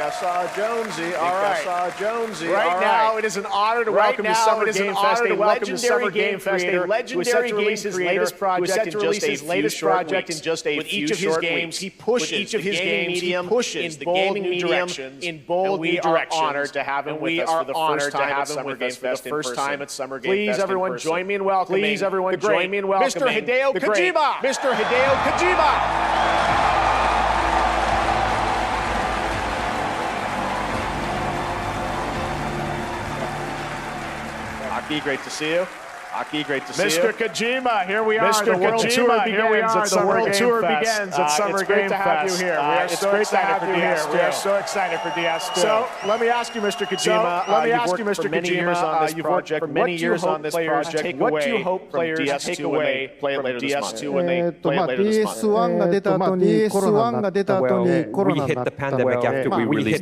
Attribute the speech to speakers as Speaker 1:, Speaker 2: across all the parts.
Speaker 1: I saw Jonesy. All right. Jonesy.
Speaker 2: Right now, it is an honor to welcome to Summer Game Fest a legendary game creator, legendary game creator, who is set to release his latest project in just a few short weeks. He pushes the gaming medium in bold new directions, and we are honored to have him with us for the first time at Summer Game Fest in person. Please, everyone, join me in welcoming Mr. Hideo Kojima. Mr. Hideo Kojima. Aki, great to see you. Aki, great to see you.
Speaker 1: Mr. Kojima, here we are.
Speaker 2: Mr.
Speaker 1: The world tour begins at Summer Game Fest.
Speaker 2: It's great to have you here. We are so excited for DS2.
Speaker 1: We are so excited for DS2.
Speaker 2: So let me ask you, Mr. Kojima. You've worked for many years on this project. For many years on this project. What do you hope players take away from DS2 when they play it later this month?
Speaker 3: We hit the pandemic after we released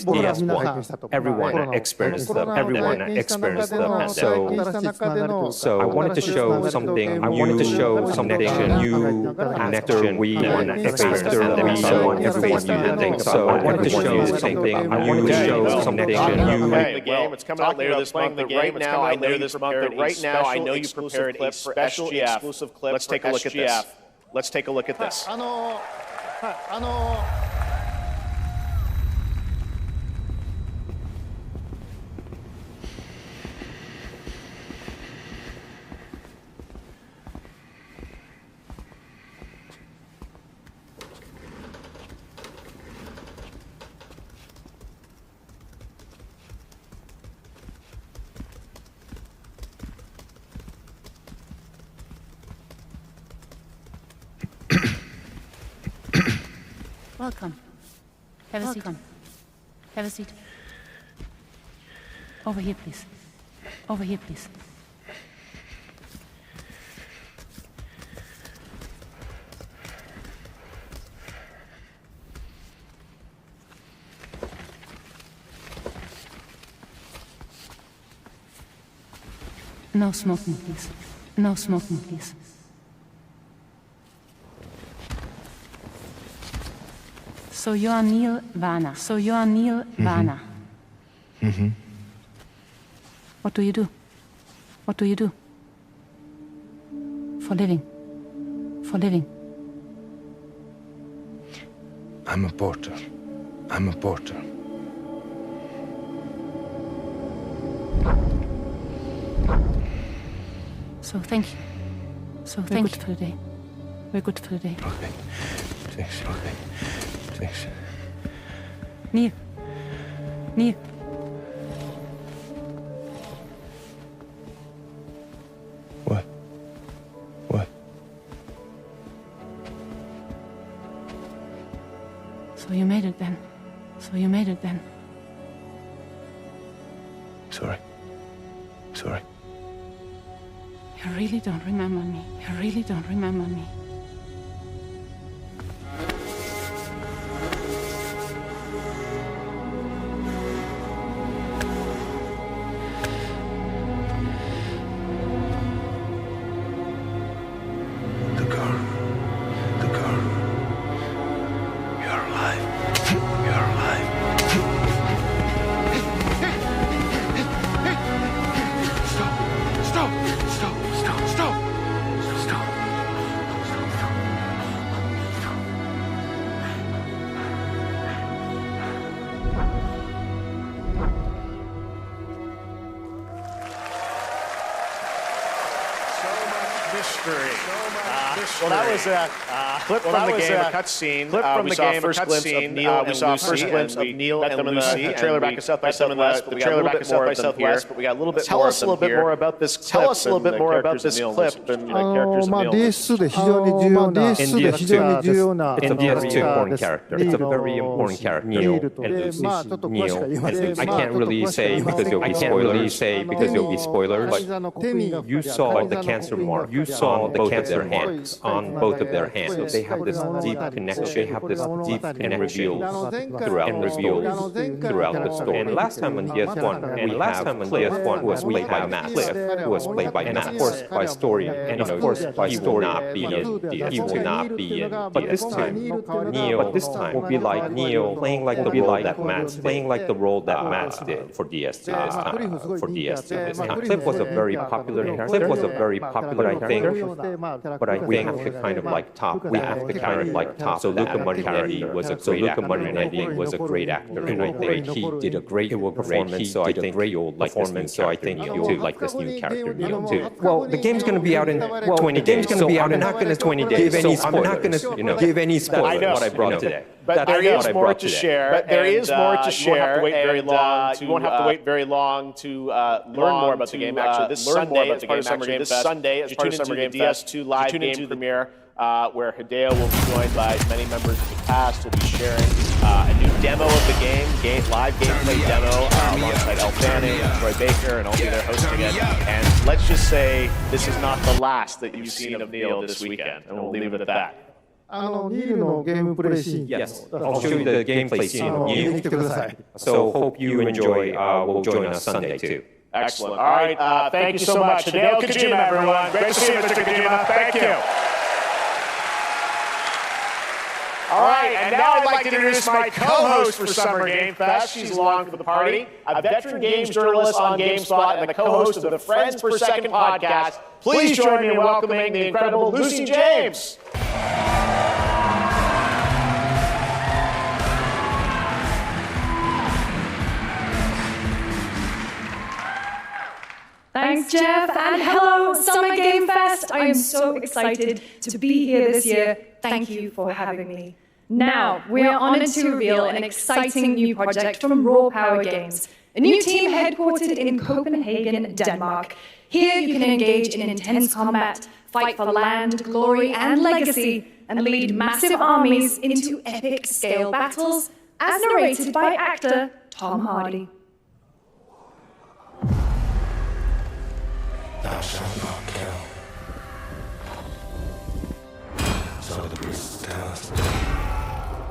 Speaker 3: DS1. Everyone experienced the pandemic. So I wanted to show something. New after we experienced the pandemic. So everyone did things. So I wanted to show something. New.
Speaker 2: The game. It's coming out later this month. But right now, I know you prepared a special exclusive clip. Let's take a look at this. Let's take a look at this.
Speaker 4: Welcome. Have a seat. Have a seat. Over here, please. Over here, please. No smoking, please. No smoking, please. So you are Neil Varner.
Speaker 5: Mm-hmm.
Speaker 4: What do you do? What do you do? For living.
Speaker 5: I'm a porter.
Speaker 4: So thank you. We're good for the day.
Speaker 5: Okay. Thanks.
Speaker 4: Neil.
Speaker 5: What?
Speaker 4: So you made it then.
Speaker 5: Sorry.
Speaker 4: You really don't remember me.
Speaker 5: The girl. You're alive. Stop.
Speaker 2: Well, that was a clip from the game, a cutscene. We saw a first glimpse of Neil and Lucy. The trailer back at South by Southwest, but we got a little bit more of them here. But we got a little bit more. Tell us a little bit more about this clip. Tell us a little bit more about this clip and the characters of Neil.
Speaker 3: It's a very important character. It's a very important character. Neil and Lucy. I can't really say because there'll be spoilers. But you saw the cancer mark. You saw the cancer marks on both of their hands. So they have this deep connection. They have this deep connection throughout the story. And last time on DS1, was played by Matt. Who was played by Matt. Of course, by story. And of course, by story, he will not be in. But this time, Neo will be like Neo playing like the role that Matt did for DS2 this time. Cliff was a very popular character. But I think we have to kind of like top. We have to kind of like top. So Luca Marinelli was a great actor, and I think he did a great performance. So I think you'll like this new character Neo too. Well, the game's going to be out in 20 days. So I'm not going to give any spoilers. Give any spoilers. What I brought today.
Speaker 2: But there is more to share. There is more to share. You won't have to wait very long to learn more about the game. Actually, this Sunday, as part of Summer Game Fest, as part of Summer Game Fest, DS2 live game premiere, where Hideo will be joined by many members of the cast. We'll be sharing a new demo of the game, live gameplay demo, alongside El Fanning and Troy Baker, and I'll be there hosting it. And let's just say this is not the last that you've seen of Neil this weekend, and we'll leave it at that.
Speaker 3: Yes, I'll show you the gameplay scene of Neo. So hope you enjoy. Will join us Sunday too.
Speaker 2: Excellent. All right, thank you so much. Hideo Kojima, everyone. Great to see you, Mr. Kojima. Thank you. All right, and now I'd like to introduce my co-host for Summer Game Fest. She's along for the party, a veteran games journalist on GameSpot and the co-host of the Friends Per Second podcast. Please join me in welcoming the incredible Lucy James.
Speaker 6: Thanks, Jeff, and hello, Summer Game Fest. I am so excited to be here this year. Thank you for having me. Now, we are honored to reveal an exciting new project from Raw Power Games, a new team headquartered in Copenhagen, Denmark. Here you can engage in intense combat, fight for land, glory, and legacy, and lead massive armies into epic scale battles, as narrated by actor Tom Hardy.
Speaker 5: Thou shalt not kill. So the priests tell us.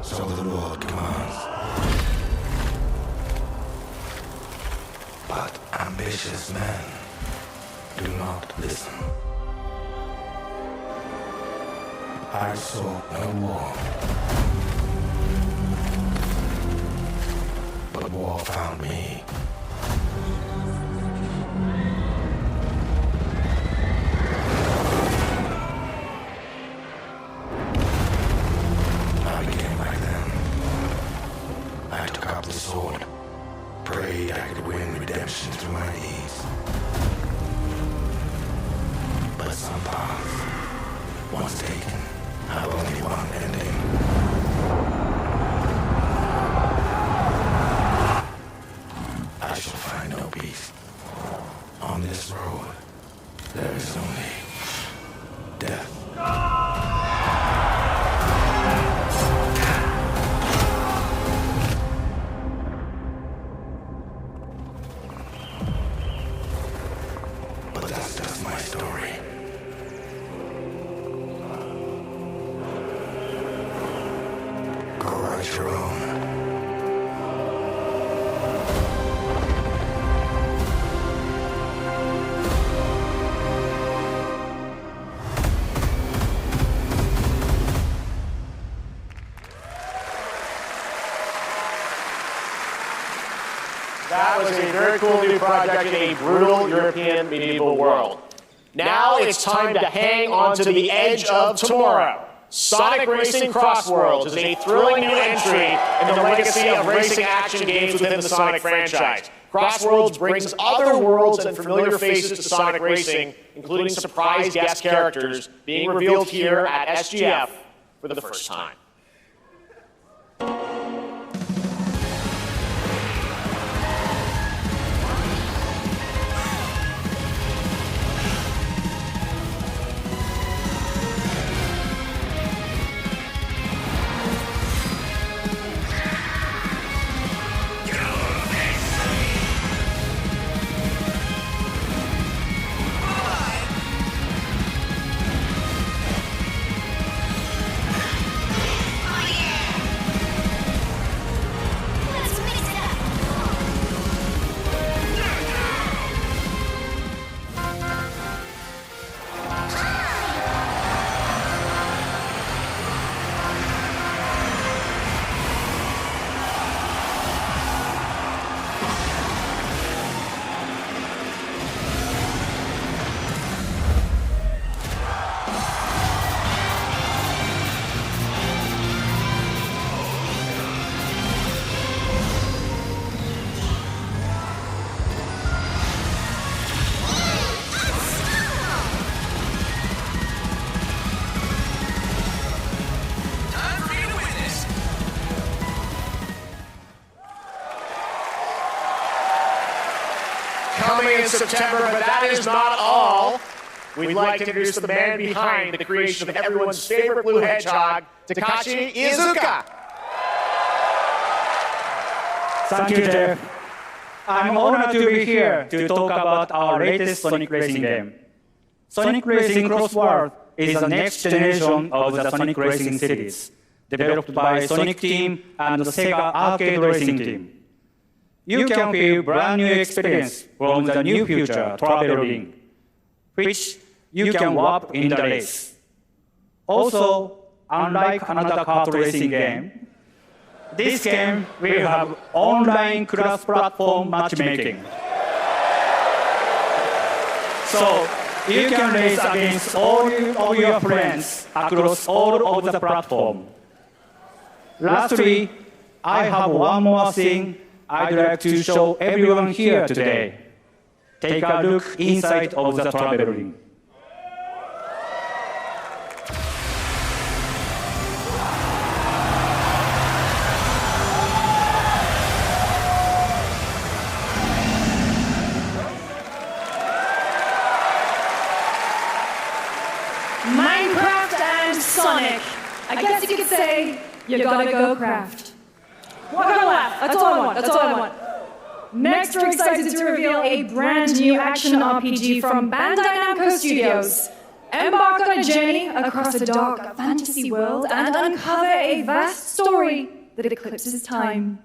Speaker 5: So the Lord commands. But ambitious men do not listen. I sought no war, but war found me. I took up the sword, prayed I could win redemption through my deeds. But some paths, once taken, have only one ending. I shall find no peace. On this road, there is only death.
Speaker 2: That was a very cool new project in a brutal European medieval world. Now it's time to hang on to the edge of tomorrow. Sonic Racing Crossworlds is a thrilling new entry in the legacy of racing action games within the Sonic franchise. Crossworlds brings other worlds and familiar faces to Sonic Racing, including surprise guest characters being revealed here at SGF for the first time. September, but that is not all. We'd like to introduce the man behind the creation of everyone's favorite blue hedgehog, Takashi Iizuka.
Speaker 7: Thank you, Jeff. I'm honored to be here to talk about our latest Sonic racing game. Sonic Racing Cross World is the next generation of the Sonic Racing series, developed by Sonic Team and the Sega Arcade Racing Team. You can feel brand new experience from the new future travel ring, which you can warp in the race. Also, unlike another kart racing game, this game will have online cross-platform matchmaking. So, you can race against all of your friends across all of the platform. Lastly, I have one more thing I'd like to show everyone here today. Take a look inside of the travel ring.
Speaker 6: Minecraft and Sonic. I guess you could say, you gotta go craft. What kind of laugh? That's all I want. That's all I want. Next, we're excited to reveal a brand new action RPG from Bandai Namco Studios. Embark on a journey across a dark fantasy world and uncover a vast story that eclipses time.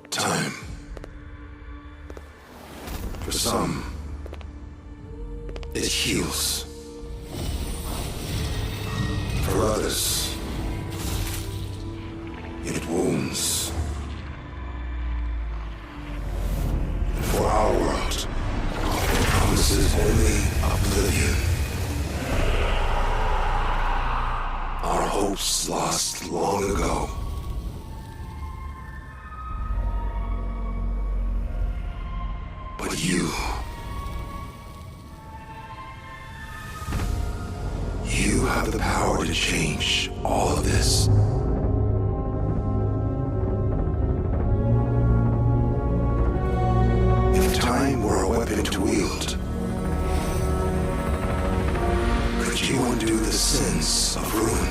Speaker 5: Time. For some, it heals. For others, it wounds. And for our world, it promises only oblivion. Our hopes lost long ago. But you have the power to change all of this. If time were a weapon to wield, could you undo the sins of ruin?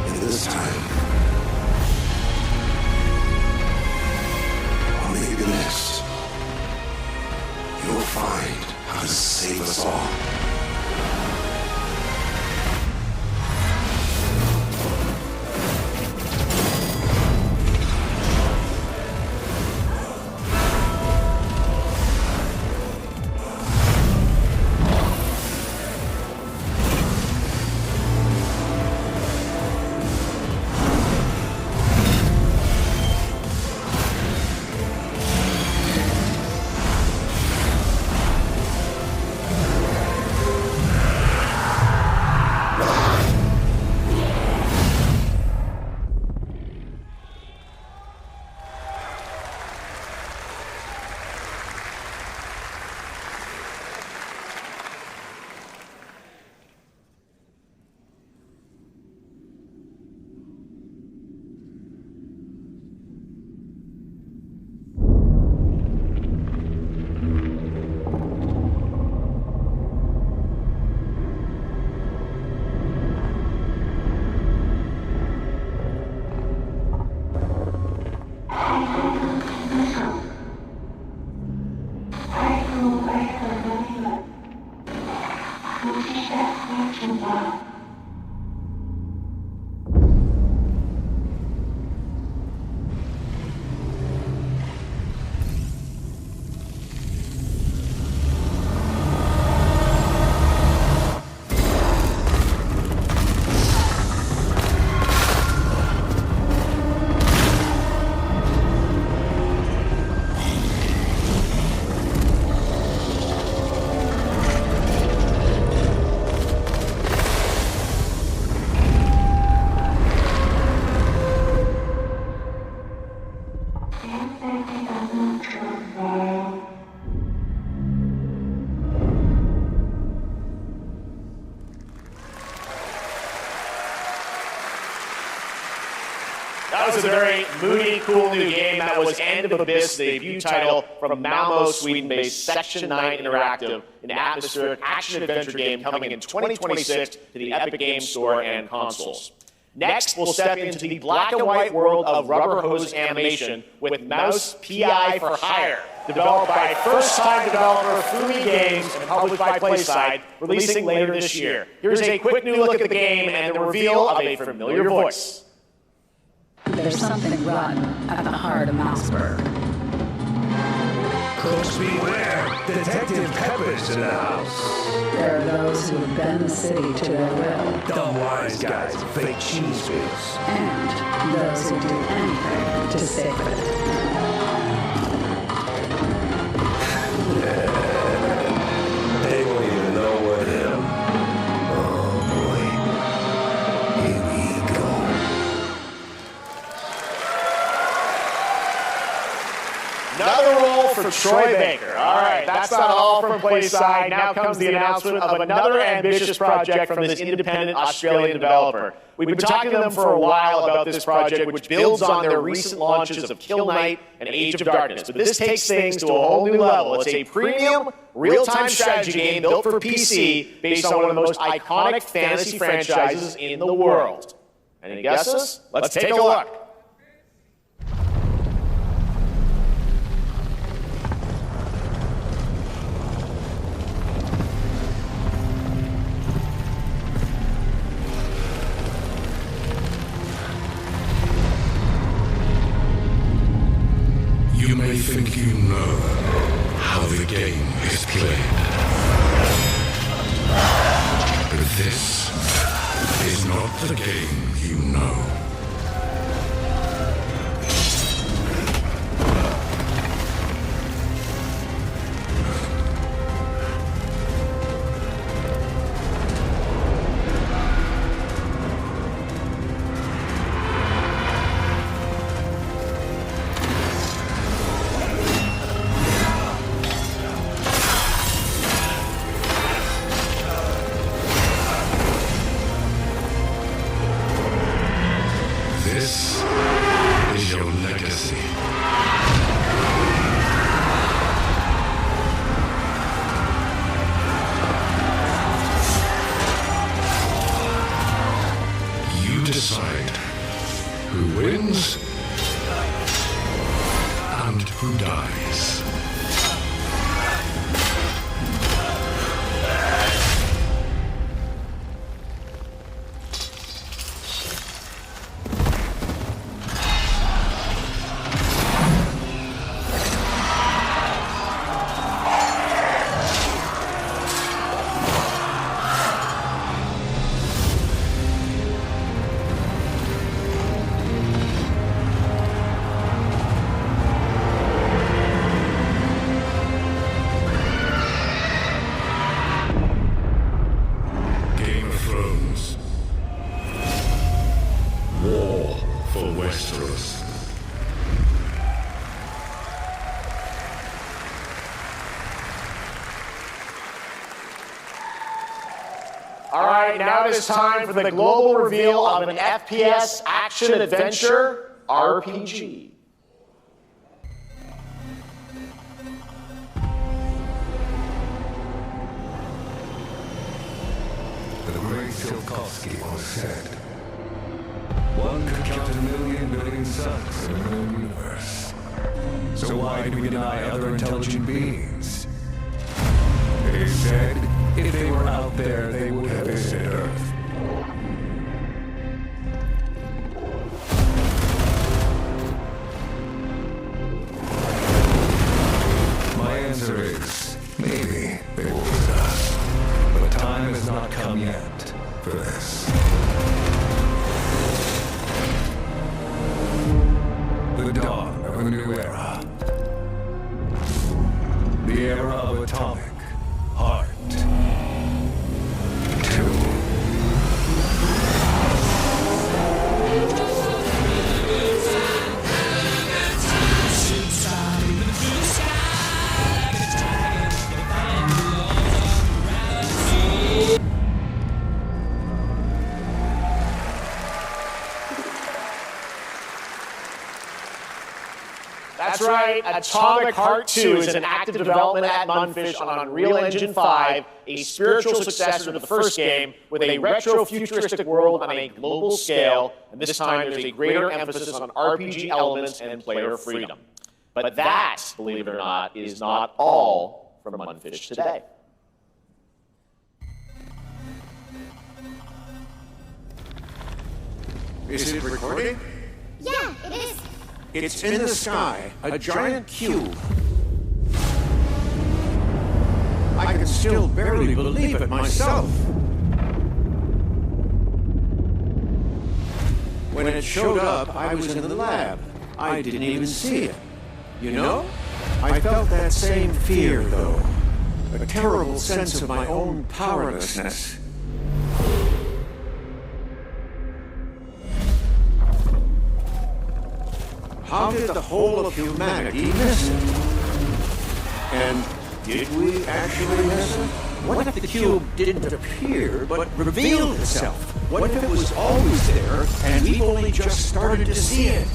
Speaker 5: And this time, or maybe the next, you'll find how to save us all.
Speaker 2: That was a very moody, cool new game. That was End of Abyss, the debut title from Malmo, Sweden-based Section 9 Interactive, an atmospheric action-adventure game coming in 2026 to the Epic Games Store and consoles. Next, we'll step into the black and white world of rubber hose animation with Mouse PI for Hire, developed by first-time developer Fumi Games and published by PlaySide, releasing later this year. Here's a quick new look at the game and the reveal of a familiar voice.
Speaker 8: There's something rotten at the heart of Mouseburg.
Speaker 5: Cooks beware! Detective Pepper's in the house.
Speaker 8: There are those who have bent the city to their will.
Speaker 5: Dumb wise guys, fake cheese whiz.
Speaker 8: And those who do anything to save it.
Speaker 5: They won't even know what hit 'em. Oh boy. Here we go.
Speaker 2: Another role for Troy Baker. All right, that's not all from PlaySide. Now comes the announcement of another ambitious project from this independent Australian developer. We've been talking to them for a while about this project, which builds on their recent launches of Kill Knight and Age of Darkness. But this takes things to a whole new level. It's a premium, real-time strategy game built for PC based on one of the most iconic fantasy franchises in the world. Any guesses? Let's take a look.
Speaker 5: You may think you know how the game is played. But this is not the game you know. This is your legacy. You decide who wins and who dies. Game of Thrones. War for Westeros.
Speaker 2: All right, now it is time for the global reveal of an FPS action-adventure RPG.
Speaker 5: The great Tsiolkovsky once said, one could count 1,000,000 billion suns in a known universe. So why do we deny other intelligent beings? He said, if they were out there, they would have visited Earth. My answer is, maybe they will visit us. But time has not come yet for this. The dawn of a new era. The era of atomic heart. 2.
Speaker 2: That's right. Atomic Heart 2 is in active development at Munfish on Unreal Engine 5, a spiritual successor to the first game with a retro-futuristic world on a global scale, and this time there's a greater emphasis on RPG elements and player freedom. But that, believe it or not, is not all from Munfish today.
Speaker 5: Is it recording?
Speaker 9: Yeah, it is.
Speaker 5: It's in the sky, a giant cube. I can still barely believe it myself. When it showed up, I was in the lab. I didn't even see it. You know? I felt that same fear, though. A terrible sense of my own powerlessness. How did the whole of humanity miss it? And did we actually miss it? What if the cube didn't appear, but revealed itself? What if it was always there, and we've only just started to see it?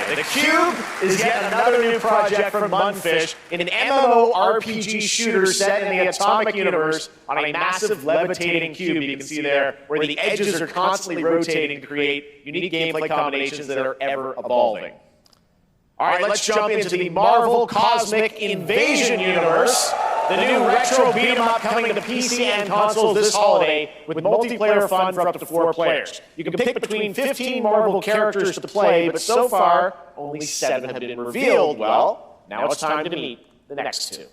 Speaker 2: The Cube is yet another new project from Munfish in an MMORPG shooter set in the Atomic universe on a massive levitating cube you can see there, where the edges are constantly rotating to create unique gameplay combinations that are ever evolving. All right, let's jump into the Marvel Cosmic Invasion universe. The new retro beat-em-up coming to PC and consoles this holiday with multiplayer fun for up to 4 players. You can pick between 15 Marvel characters to play, but so far, only 7 have been revealed. Well, now it's time to meet the next 2.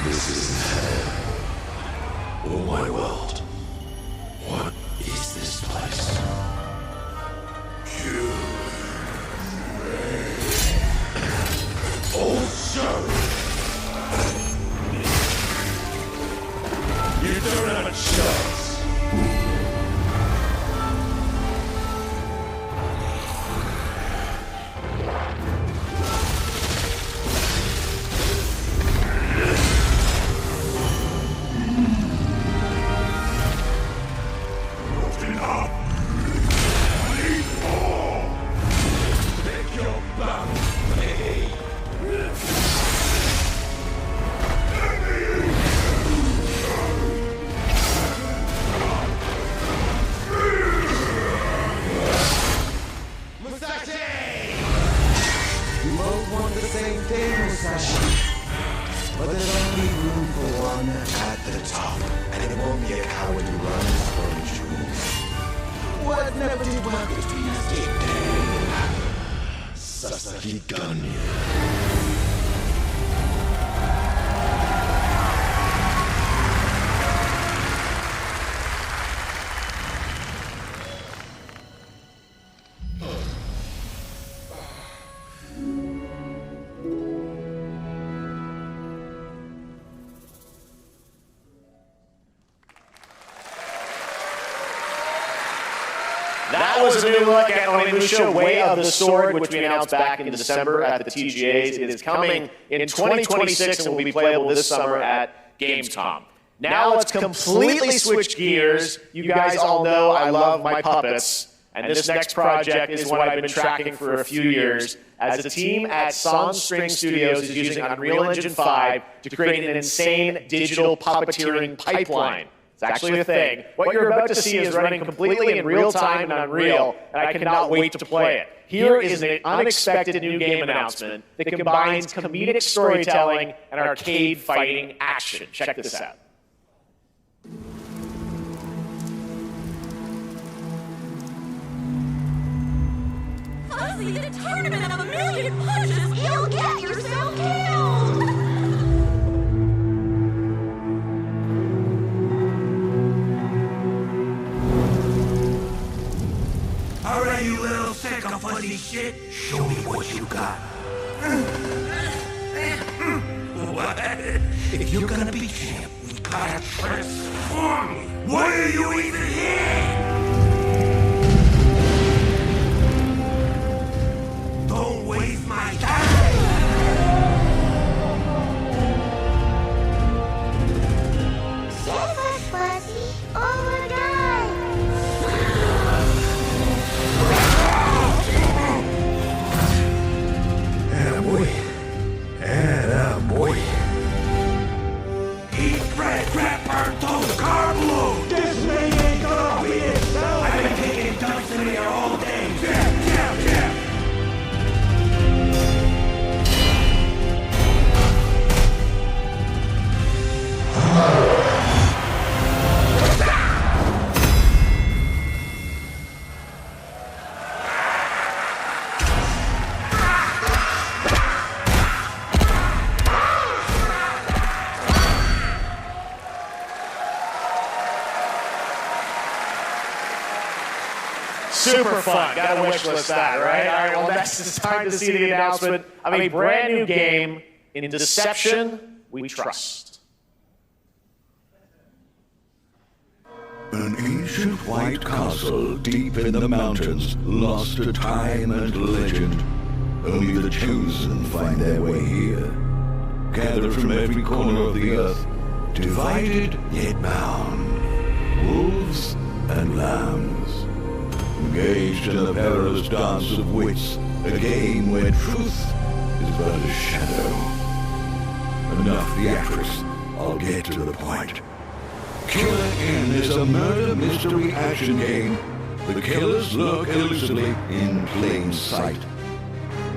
Speaker 5: This isn't hell. Oh my world. What is this place? Also, you don't have a chance.
Speaker 10: But there's only room for one at the top, and it won't be a coward who runs from jewels. What never did work between us did. Sasaki Gunny.
Speaker 2: That was a new look at Onimusha Way of the Sword, which we announced back in December at the TGAs. It is coming in 2026 and will be playable this summer at Gamescom. Now let's completely switch gears. You guys all know I love my puppets, and this next project is one I've been tracking for a few years, as the team at Song String Studios is using Unreal Engine 5 to create an insane digital puppeteering pipeline. It's actually a thing. What you're about to see is running completely in real time in Unreal, and I cannot wait to play it. Here is an unexpected new game announcement that combines comedic storytelling and arcade fighting action. Check this out.
Speaker 9: Fuzzy, the tournament of a million punches, you'll get yourself killed!
Speaker 10: Alright, you little sick of fuzzy shit, show me what you got. What? If you're gonna be champ, we gotta transform. Why are you even here? Don't waste my time!
Speaker 9: Save us, Fuzzy, or we'll die!
Speaker 10: Attaboy. Eat bread, crap, burn toast, carb load! This thing ain't gonna be itself! I've been taking dumps in here all day! Jab, jab, jab!
Speaker 2: Super fun. Gotta wish list that, right? All right, well, next it's time to see the announcement of a brand new game in Deception We Trust.
Speaker 5: An ancient white castle deep in the mountains, lost to time and legend. Only the chosen find their way here. Gathered from every corner of the earth, divided yet bound. Wolves and lambs. Engaged in the perilous dance of wits, a game where truth is but a shadow. Enough theatrics, I'll get to the point. Killer Inn is a murder mystery action game. The killers lurk elusively in plain sight.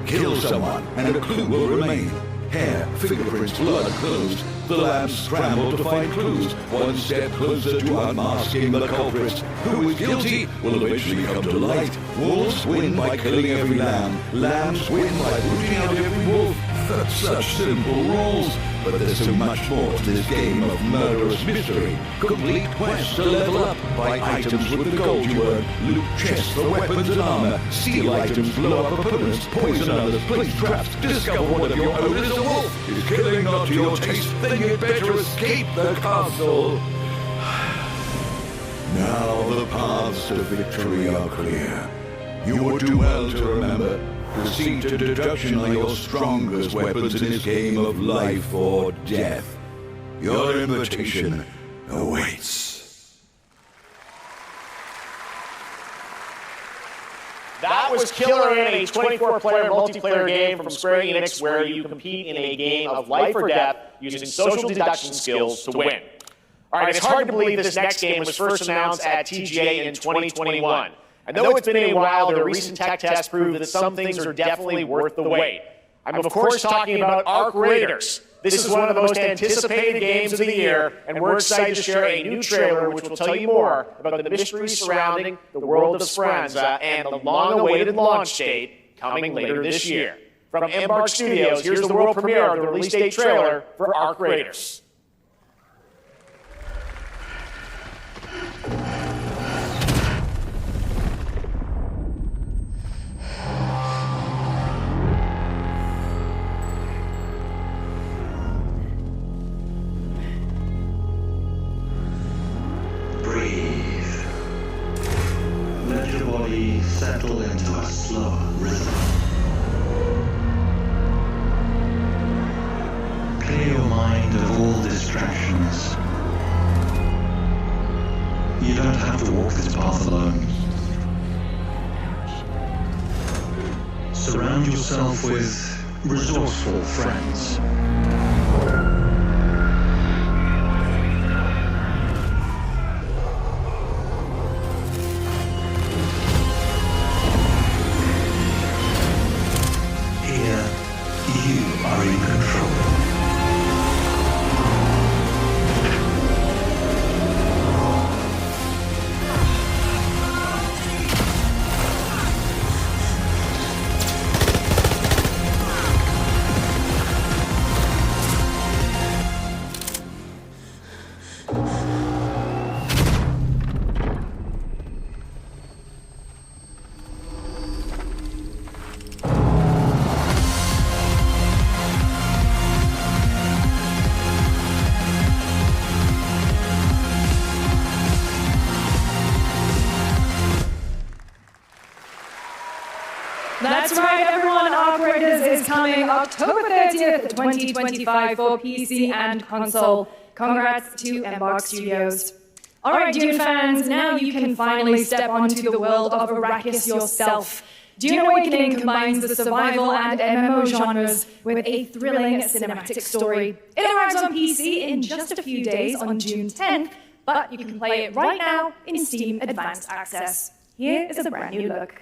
Speaker 5: Kill someone and a clue will remain. Hair, fingerprints, blood, clothes. The labs scramble to find clues, one step closer to unmasking the culprits. Who is guilty will eventually come to light. Wolves win by killing every lamb. Lambs win by rooting out every wolf. That's such simple rules. But there's so much more to this game of murderous mystery. Complete quests to level up, buy items with the gold you earn, loot chests for weapons and armor, steal items, blow up opponents, poison others, place traps, discover one of your own is a wolf. Is killing not to your taste, then you'd better escape the castle. Now the paths to victory are clear. You would do well to remember, deceit and deduction are your strongest weapons in this game of life or death. Your invitation awaits.
Speaker 2: That was Killer Inn, a 24-player multiplayer game from Square Enix where you compete in a game of life or death using social deduction skills to win. All right, it's hard to believe this next game was first announced at TGA in 2021. And though it's been a while, their recent tech tests prove that some things are definitely worth the wait. I'm of course talking about Arc Raiders. This is one of the most anticipated games of the year, and we're excited to share a new trailer which will tell you more about the mysteries surrounding the world of Speranza and the long-awaited launch date coming later this year. From Embark Studios, here's the world premiere of the release date trailer for Arc Raiders.
Speaker 10: Let your
Speaker 11: body settle into a slower rhythm. Clear your mind of all distractions. You don't have to walk this path alone. Surround yourself with resourceful friends. Here, you are in control.
Speaker 6: That's right, everyone. Arc Raiders is coming October 30th, 2025 for PC and console. Congrats to Embark Studios. All right, Dune fans, now you can finally step onto the world of Arrakis yourself. Dune Awakening combines the survival and MMO genres with a thrilling cinematic story. It arrives on PC in just a few days on June 10th, but you can play it right now in Steam Advanced Access. Here is a brand new look.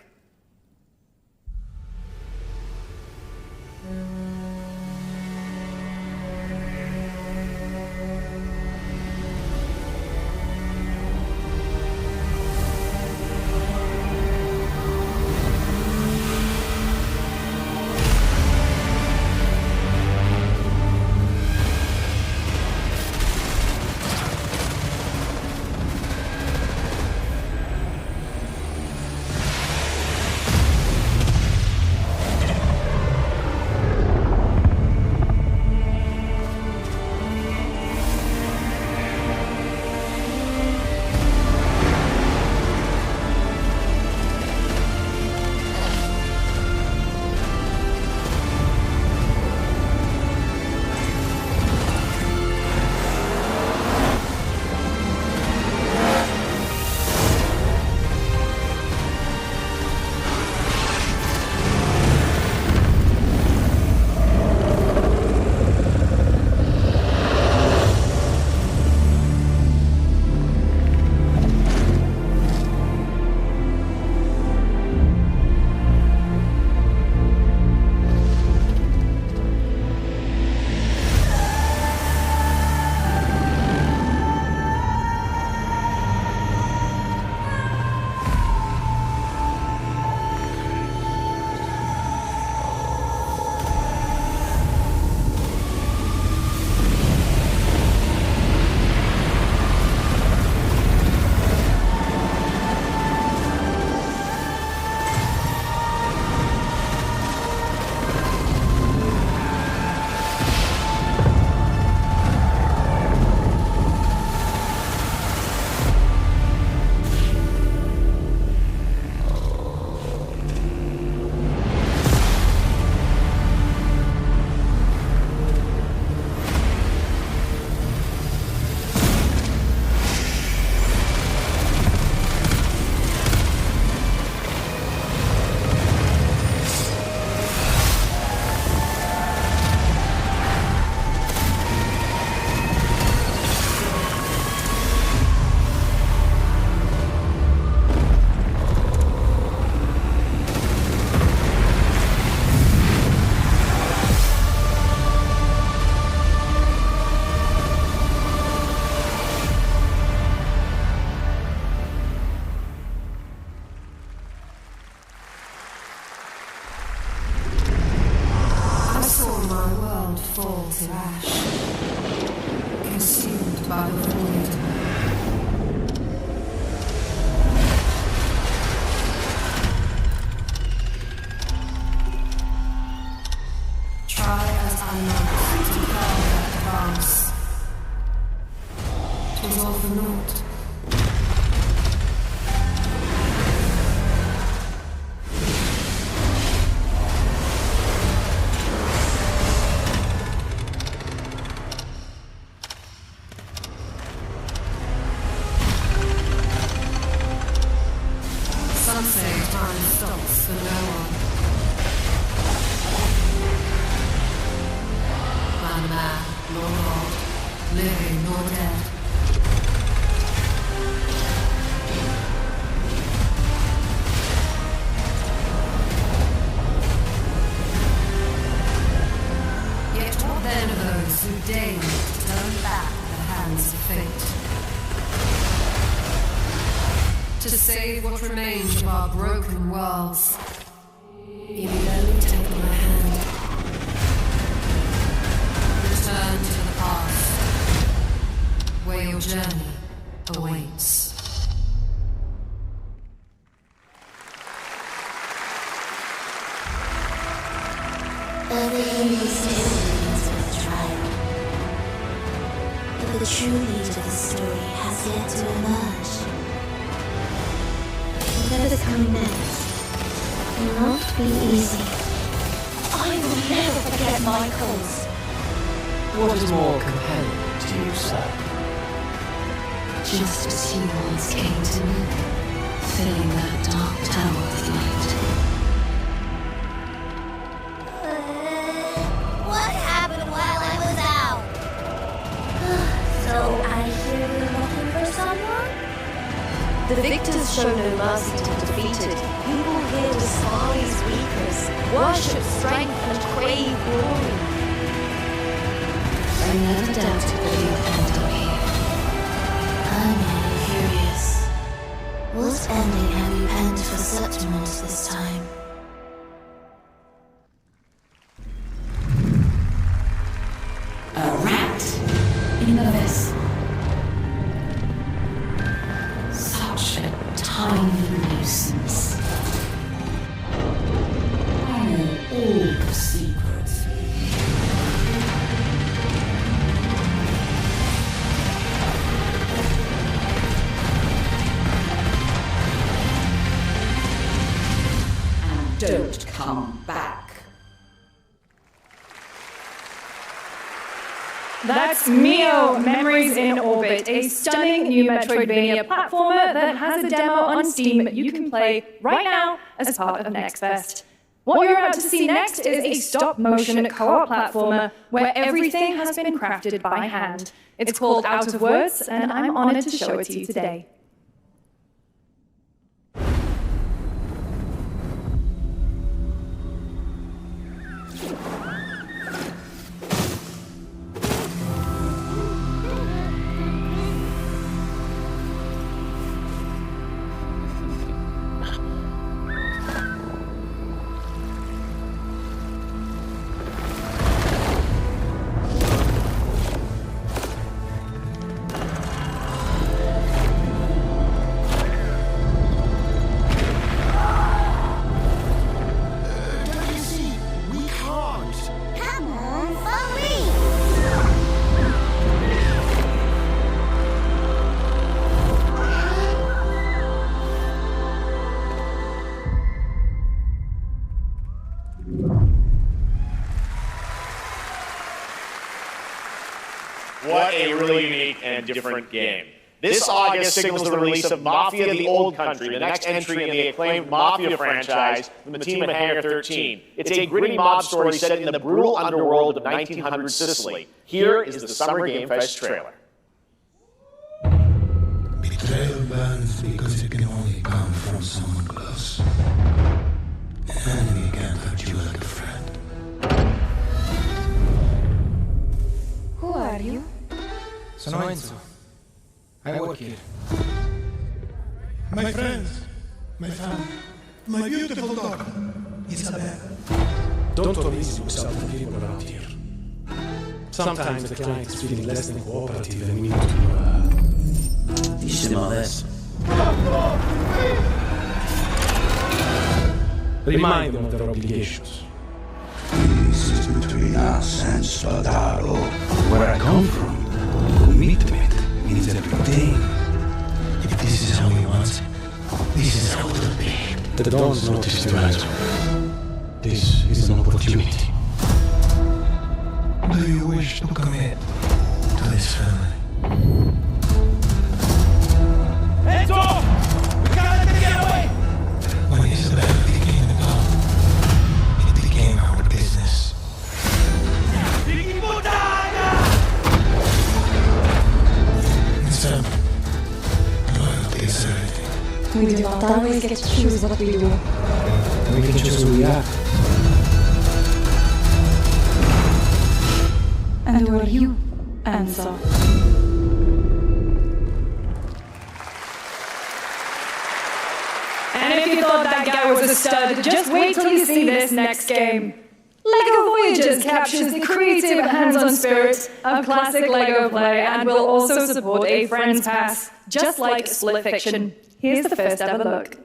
Speaker 12: to ash, consumed by the void. Try as I might to further advance. 'Twas all for naught. Time stops for no one. Neither man nor God, living nor dead. Yet what then are those who deign to turn back the hands of fate? To save what remains of our broken worlds. You only take my hand. Return to the past, where your journey awaits.
Speaker 13: Everything we say begins with trial. But the true meat of the story has yet to emerge. Whatever's coming next will not be easy.
Speaker 9: I will never forget my cause.
Speaker 14: What is more compelling to you, sir?
Speaker 12: Just as you once came to me, filling that dark tower with light.
Speaker 13: What happened while I was out? So I hear you're looking for someone?
Speaker 15: The victors show no mercy to the defeated. People here despise weakness, worship strength, and crave glory.
Speaker 12: I never doubted that you would end up here.
Speaker 13: I'm curious. What ending have you penned for Septimus this time?
Speaker 12: A rat in the abyss. Such a tiny nuisance. I know all the secrets. And don't come back.
Speaker 6: That's Mio, Memories in Orbit, a stunning new Metroidvania platformer that has a demo on Steam that you can play right now as part of Next Fest. What you're about to see next is a stop-motion co-op platformer where everything has been crafted by hand. It's called Out of Words, and I'm honored to show it to you today.
Speaker 2: What a really unique and different game. This August signals the release of Mafia: The Old Country, the next entry in the acclaimed Mafia franchise from the team at Hangar 13. It's a gritty mob story set in the brutal underworld of 1900 Sicily. Here is the Summer Game Fest trailer.
Speaker 10: Betrayal burns because it can only come from someone close. An enemy can't hurt you like a friend.
Speaker 15: Who are you?
Speaker 16: Sono Enzo. I work here.
Speaker 17: My friends, my family, my beautiful daughter, Isabella.
Speaker 16: Don't talk easy with some people around here. Sometimes the client is feeling less than cooperative and we need to...
Speaker 18: Dissimo adesso.
Speaker 16: Remind them of their obligations.
Speaker 10: This is between us and Spadaro. Where I come from, commitment means everything. If this is how he wants it, this is how it will be.
Speaker 16: The Dons noticed you as well. This is an opportunity.
Speaker 10: Do you wish to commit to this family?
Speaker 17: Enzo! We gotta let them get away!
Speaker 10: When Isabella
Speaker 6: We do not always get to choose what we do.
Speaker 16: We can choose who we are.
Speaker 6: And who are you, Enzo? And if you thought that guy was a stud, just wait till you see this next game. LEGO Voyages captures the creative and hands-on spirit of classic LEGO play and will also support a Friends Pass, just like Split Fiction. Here's the first ever look.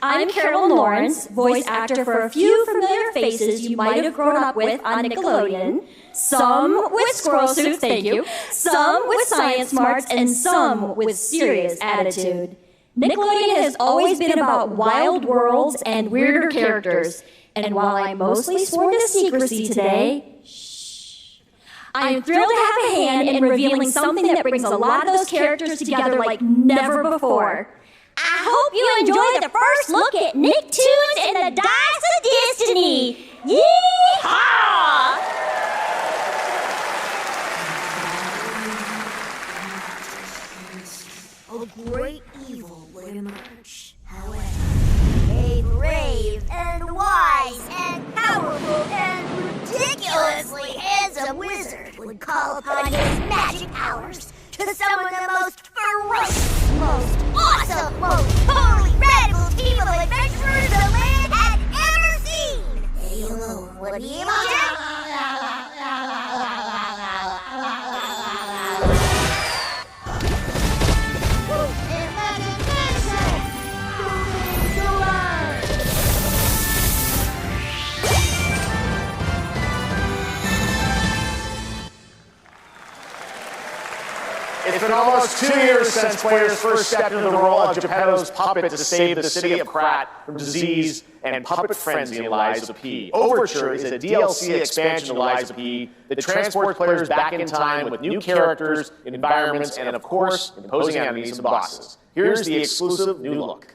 Speaker 15: I'm Carolyn Lawrence, voice actor for a few familiar faces you might have grown up with on Nickelodeon. Some with squirrel suits, thank you. Some with science smarts, and some with serious attitude. Nickelodeon has always been about wild worlds and weirder characters. And while I'm mostly sworn to secrecy today, I'm thrilled to have a hand in revealing something that brings a lot of those characters together like never before. I hope you enjoy the first look at Nicktoons and the Dice of Destiny. Yee-haw!
Speaker 13: A great evil would emerge. However, a brave and wise and powerful and ridiculously handsome wizard would call upon his magic powers to summon the most ferocious, most awesome, most totally radical team of adventurers the land had ever seen! They alone would be able to...
Speaker 2: It's been almost 2 years since players first stepped into the role of Geppetto's puppet to save the city of Krat from disease and puppet frenzy in Lies of P. Overture is a DLC expansion to Lies of P that transports players back in time with new characters, environments, and of course, imposing enemies and bosses. Here's the exclusive new look.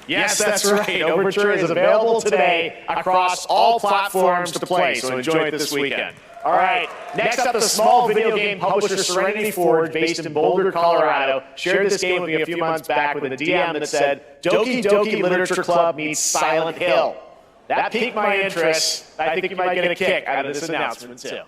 Speaker 2: Yes, that's right. Overture is available today across all platforms to play, so enjoy it this weekend. All right, next up, the small video game publisher Serenity Forge, based in Boulder, Colorado, shared this game with me a few months back with a DM that said, Doki Doki Literature Club meets Silent Hill. That piqued my interest. I think you might get a kick out of this announcement, too.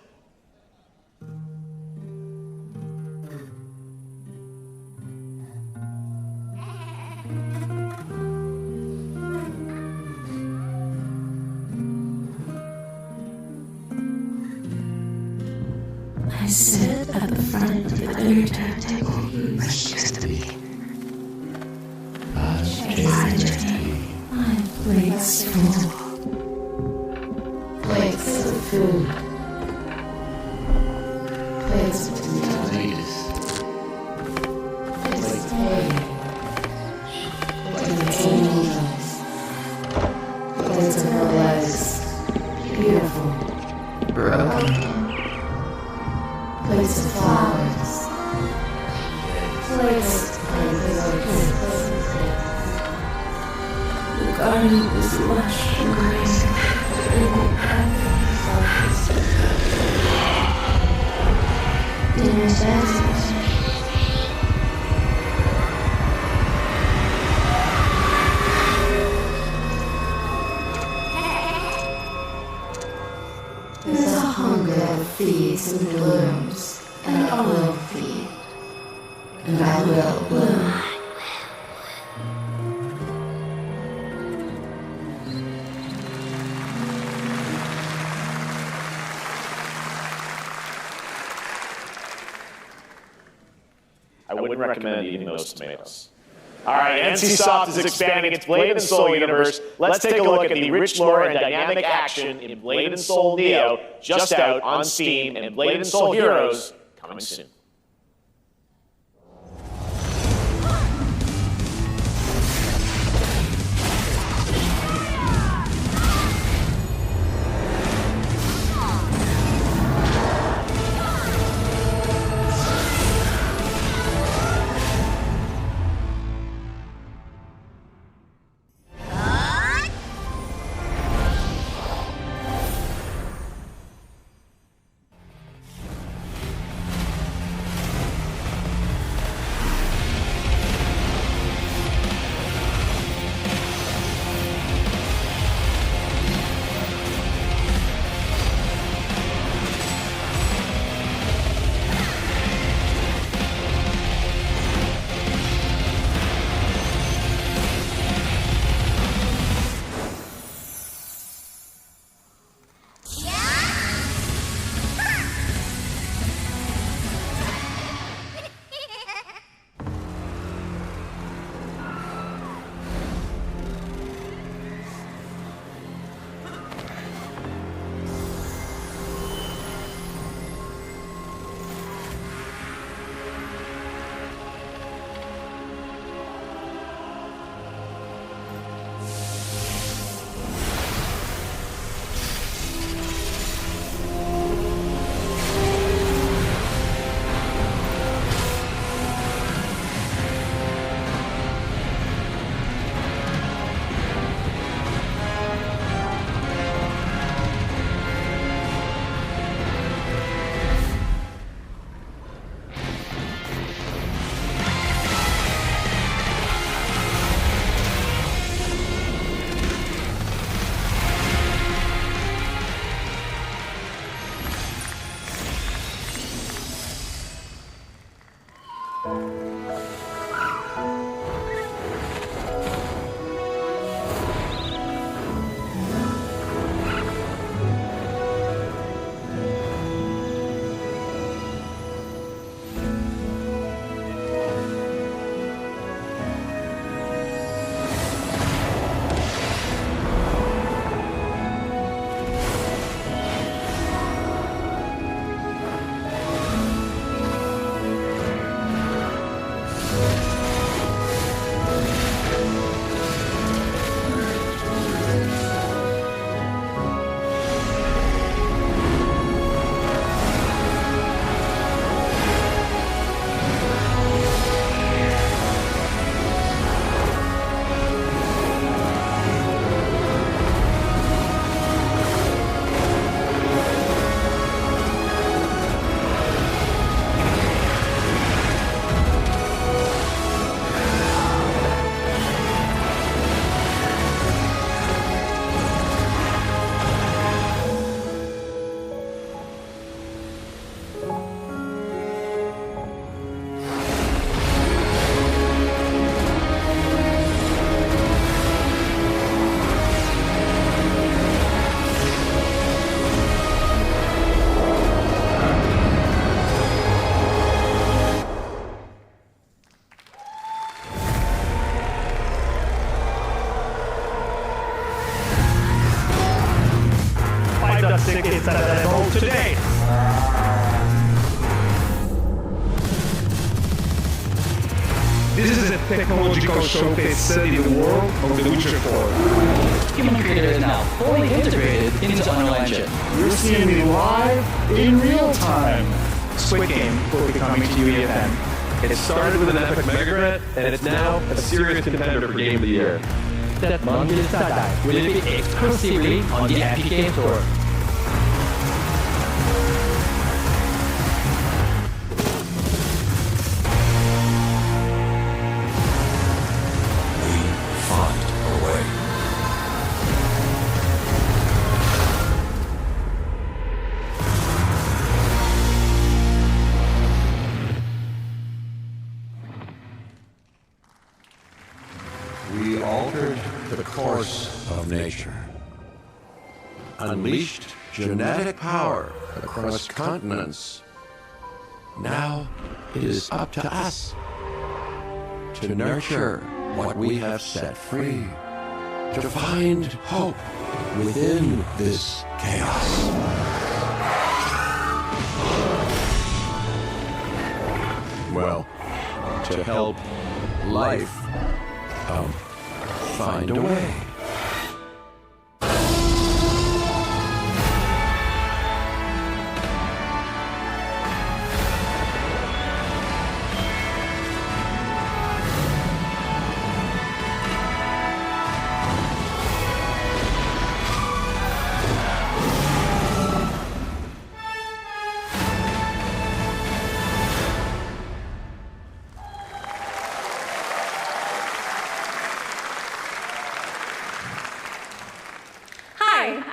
Speaker 18: I sit at the front of the entertainment table where she used to be. My plate's full. Plates of food. Plates of tomatoes. Plates of hay. Plates of angels. Plates of her legs. Beautiful. Broken. Plates of flowers. Plates of plates. The garden is lush and green. Dinner's dancers. There's a hunger that feeds and blooms, and I will feed, and I will bloom.
Speaker 2: I wouldn't recommend eating those tomatoes. All right, NCSoft is expanding its Blade and Soul universe. Let's take a look at the rich lore and dynamic action in Blade and Soul Neo, just out on Steam, and Blade and Soul Heroes coming soon.
Speaker 19: This is a technological showcase set in the world of The Witcher 4.
Speaker 14: Human Creator is now fully integrated into Unreal Engine.
Speaker 1: You're seeing me live in real time.
Speaker 19: Squid Game will be coming to UEFN. It started with an epic mega and it's now a serious contender for Game of the Year.
Speaker 14: That Monkey Satai will be exclusively on the Epic Game Store.
Speaker 10: We altered the course of nature, unleashed genetic power across continents. Now it is up to us to nurture what we have set free, to find hope within this chaos. Well, to help life find a way.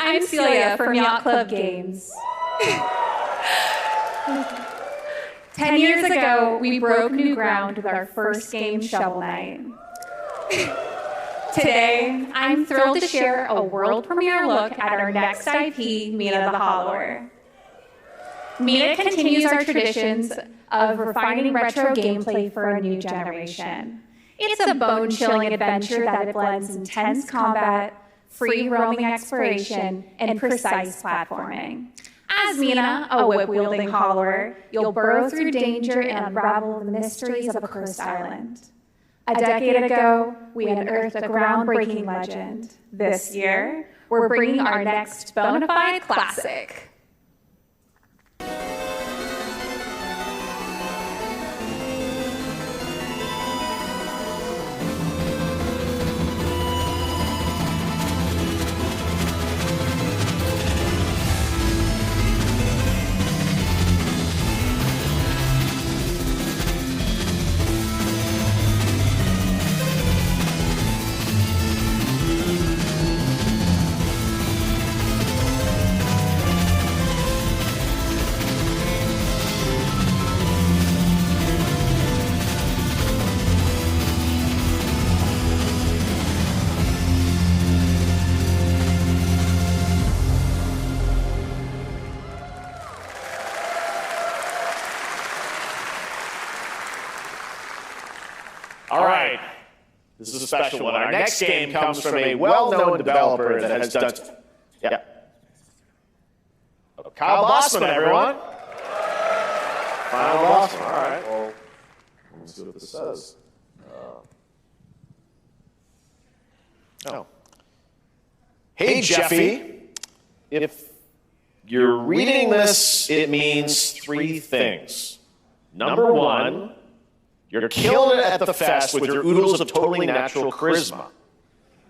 Speaker 6: I'm Celia from Yacht Club Games. 10 years ago, we broke new ground with our first game, Shovel Knight. Today, I'm thrilled to share a world premiere look at our next IP, Mina the Hollower. Mina continues our traditions of refining retro gameplay for a new generation. It's a bone-chilling adventure that blends intense combat, free roaming exploration, and precise platforming. As Mina, a whip-wielding hollower, you'll burrow through danger and unravel the mysteries of a cursed island. A decade ago, we unearthed a groundbreaking legend. This year, we're bringing our next bona fide classic.
Speaker 2: All right, this is a special one. Our next game comes from a well-known developer that has done... Yeah. Kyle Bossman, everyone. Kyle Bossman, all right. Well, let's see what this says. Oh. Hey, Jeffy. If you're reading this, it means three things. Number one, you're killing it at the fest with your oodles of totally natural charisma.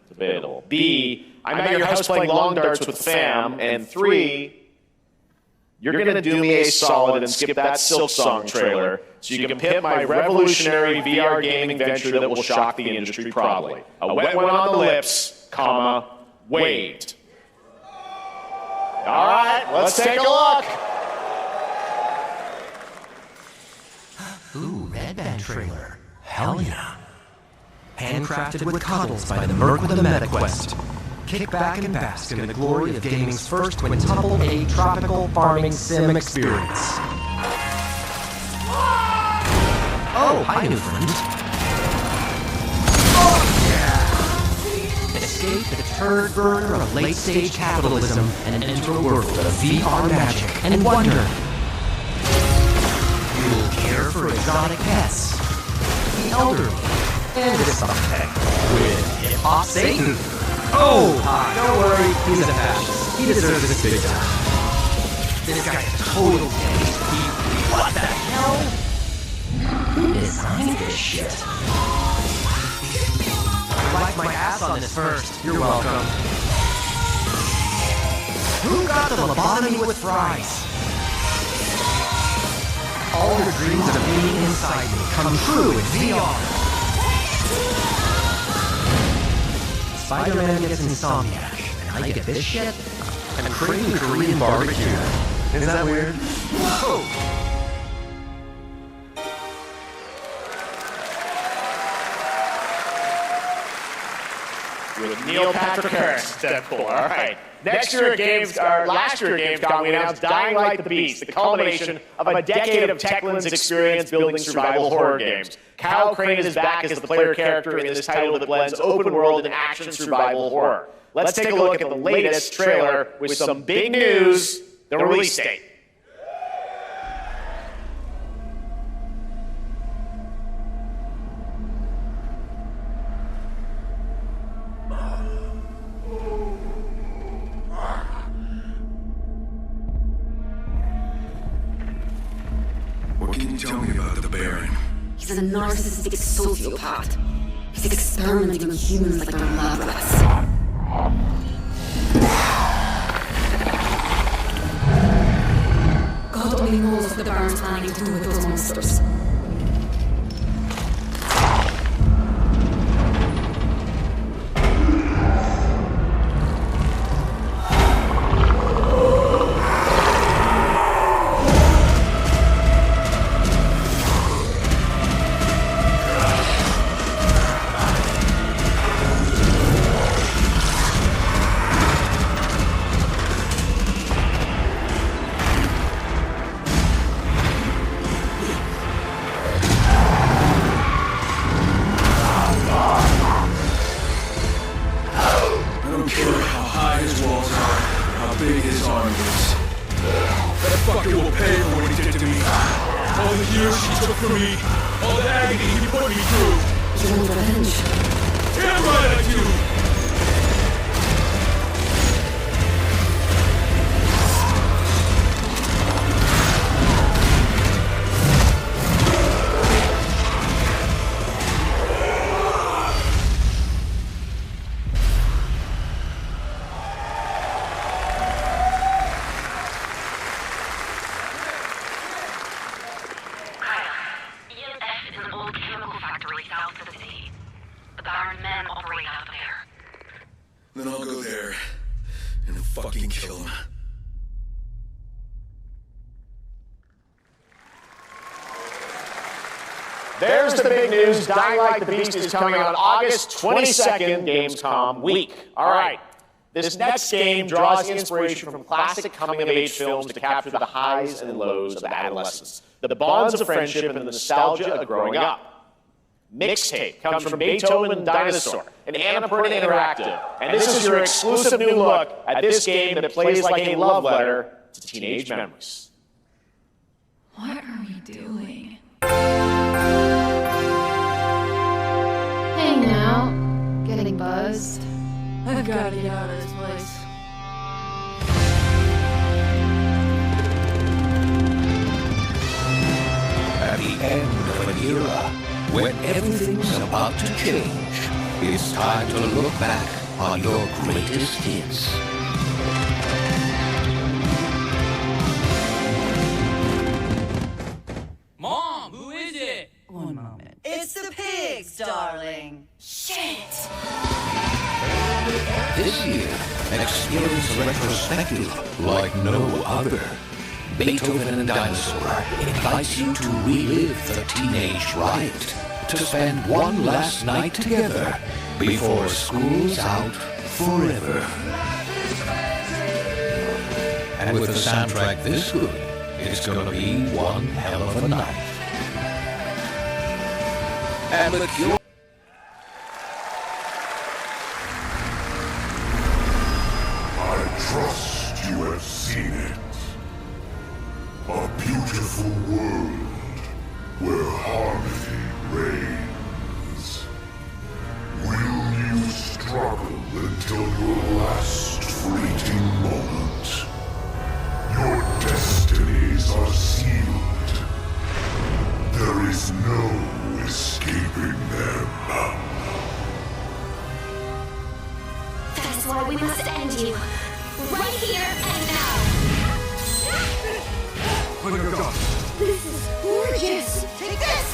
Speaker 2: Debatable. B, I'm at your house playing long darts with the fam. And three, you're going to do me a solid and skip that Silk Song trailer so you can pimp my revolutionary VR gaming venture that will shock the industry probably. A wet one on the lips, comma, wait. All right, let's take a look.
Speaker 20: Ooh, Red Band trailer. Hell yeah. Handcrafted with coddles by the Merc with a MetaQuest. Kick back and bask in the glory of gaming's first quintuple A tropical farming sim experience. Oh, hi, new friend. Oh, yeah! Escape the turd burner of late-stage capitalism and enter a world of VR magic and wonder. You'll care for exotic pets. the elderly. And this someday with hip-hop Satan. Oh, hi, don't worry, he's a fascist. He deserves this big time. This guy's a total gay. What the hell? Who designed this shit? Wipe my ass on this first. You're welcome. Who got the lobotomy with fries? All your dreams of being inside me come true in VR. Spider-Man gets Insomniac, and I get this shit? I'm craving Korean barbecue. Is that weird? Whoa!
Speaker 2: With Neil Patrick Harris, Deadpool. All right. Last year at Gamescom, we announced Dying Light the Beast, the culmination of a decade of Techland's experience building survival horror games. Kyle Crane is back as the player character in this title that blends open world and action survival horror. Let's take a look at the latest trailer with some big news, the release date.
Speaker 5: What can you tell me about the Baron?
Speaker 8: He's a narcissistic sociopath. He's experimenting on humans like they're lab rats. God only knows what the Baron's planning to do with those monsters.
Speaker 5: Then I'll go there and fucking kill him.
Speaker 2: There's the big news. Dying Light the Beast is coming on August 22nd, Gamescom week. All right. This next game draws inspiration from classic coming-of-age films to capture the highs and lows of adolescence, the bonds of friendship and the nostalgia of growing up. Mixtape comes from Beethoven and Dinosaur, an Annapurna Interactive, and this is your exclusive new look at this game that plays like a love letter to teenage memories.
Speaker 6: What are we doing?
Speaker 18: Hanging out, getting buzzed.
Speaker 6: I've got to get out of this place.
Speaker 10: At the end of an era, when everything's about to change, it's time to look back on your greatest hits.
Speaker 21: Mom, who is it?
Speaker 22: One moment.
Speaker 23: It's the pigs, darling.
Speaker 6: Shit!
Speaker 10: This year, experience a retrospective like no other. Beethoven and Dinosaur invites you to relive the teenage riot, to spend one last night together before school's out forever. And with a soundtrack this good, it's gonna be one hell of a night. And the cure.
Speaker 5: I trust you have seen it. A beautiful world where harmony reigns.
Speaker 10: until your last fleeting moment. Your destinies are sealed. There is no escaping them.
Speaker 15: That's why we must end you. Right here and now.
Speaker 10: On your guard.
Speaker 13: This is gorgeous. Take this.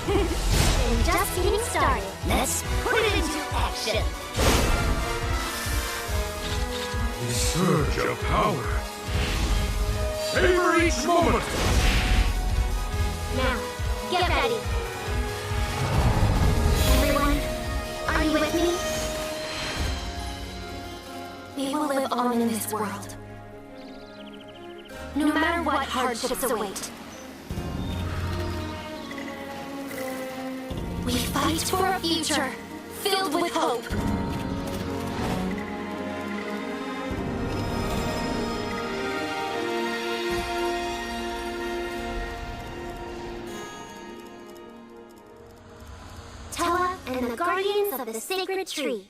Speaker 13: And just getting started. Let's put it into action.
Speaker 10: The surge of power. Savor each moment.
Speaker 13: Now, get ready. Everyone, are you with me?
Speaker 15: We will live on in this world. No matter what hardships await. We fight for a future filled with hope.
Speaker 13: Tella and the Guardians of the Sacred Tree.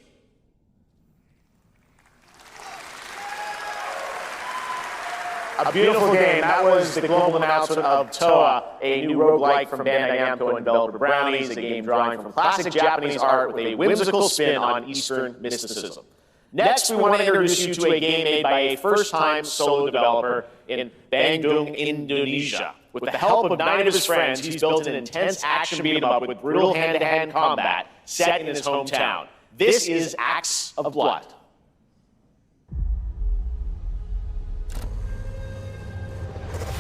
Speaker 2: A beautiful game. That was the global announcement of Toa, a new roguelike from Bandai Namco and developer Brownies, a game drawing from classic Japanese art with a whimsical spin on Eastern mysticism. Next, we want to introduce you to a game made by a first-time solo developer in Bandung, Indonesia. With the help of 9 of his friends, he's built an intense action beat-em-up with brutal hand-to-hand combat set in his hometown. This is Acts of Blood.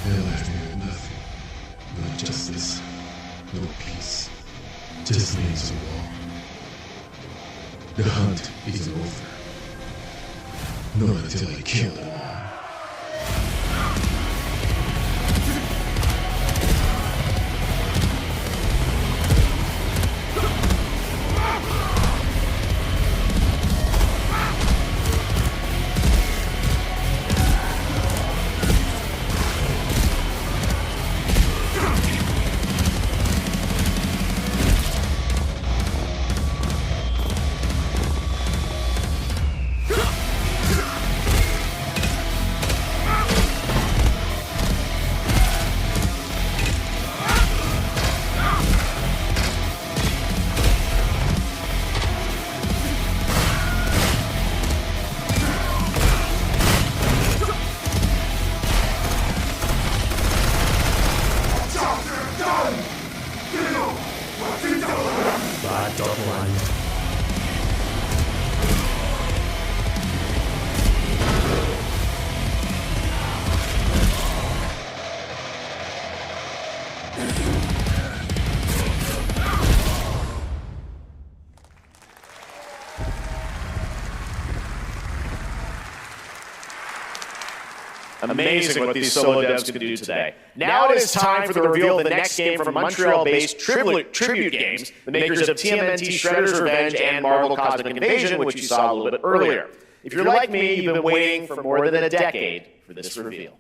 Speaker 16: Their life meant nothing. No justice, no peace. Just names of war. The hunt isn't over. Not until I kill them all.
Speaker 2: Amazing what these solo devs can do today. Now it is time for the reveal of the next game from Montreal-based Tribute Games, the makers of TMNT Shredder's Revenge and Marvel Cosmic Invasion, which you saw a little bit earlier. If you're like me, you've been waiting for more than a decade for this reveal.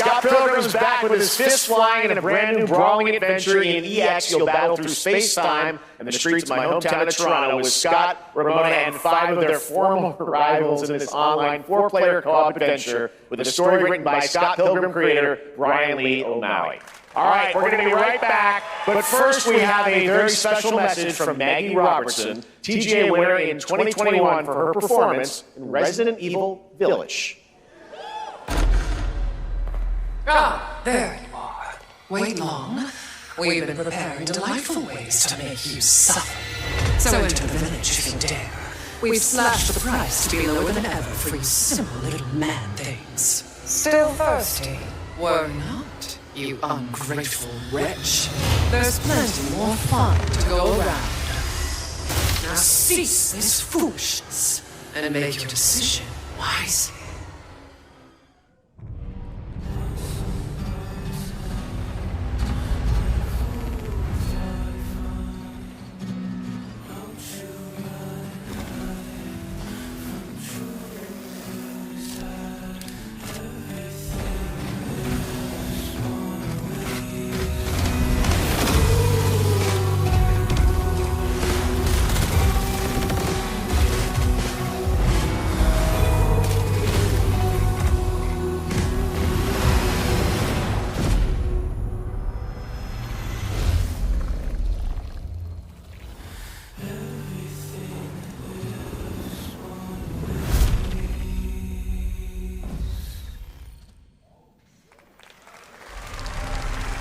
Speaker 2: Scott Pilgrim's back with his fists flying in a brand new brawling adventure in EX. You'll battle through space-time and the streets of my hometown of Toronto with Scott, Ramona, and 5 of their former rivals in this online 4-player co-op adventure with a story written by Scott Pilgrim creator Brian Lee O'Malley. All right, we're going to be right back, but first we have a very special message from Maggie Robertson, TGA winner in 2021 for her performance in Resident Evil Village.
Speaker 12: Ah, there you are. Wait long. We've been preparing delightful ways to make you suffer. So enter the village if you dare. We've slashed the price to be lower than ever for you simple little man things. Still thirsty? Worry not, you ungrateful wretch. There's plenty more fun to go around. Now cease this foolishness and make your decision wisely.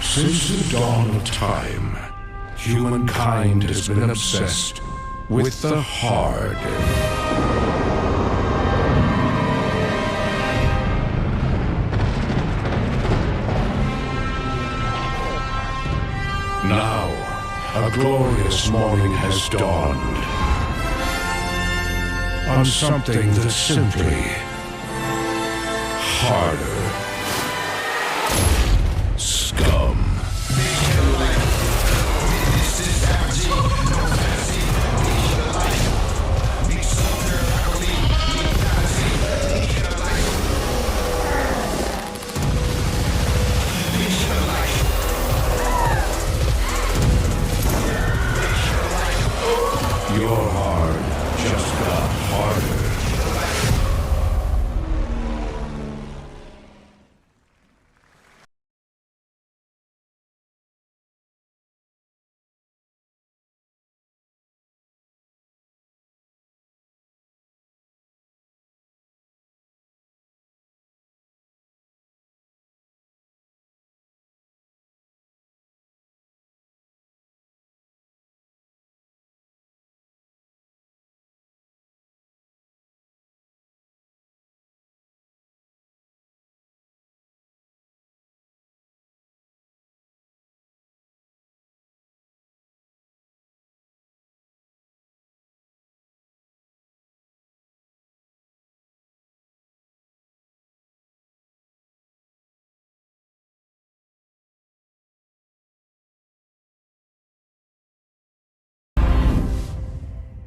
Speaker 5: Since the dawn of time, humankind has been obsessed with the hard. Now, a glorious morning has dawned on something that's simply harder. Scum. Your hard just got harder.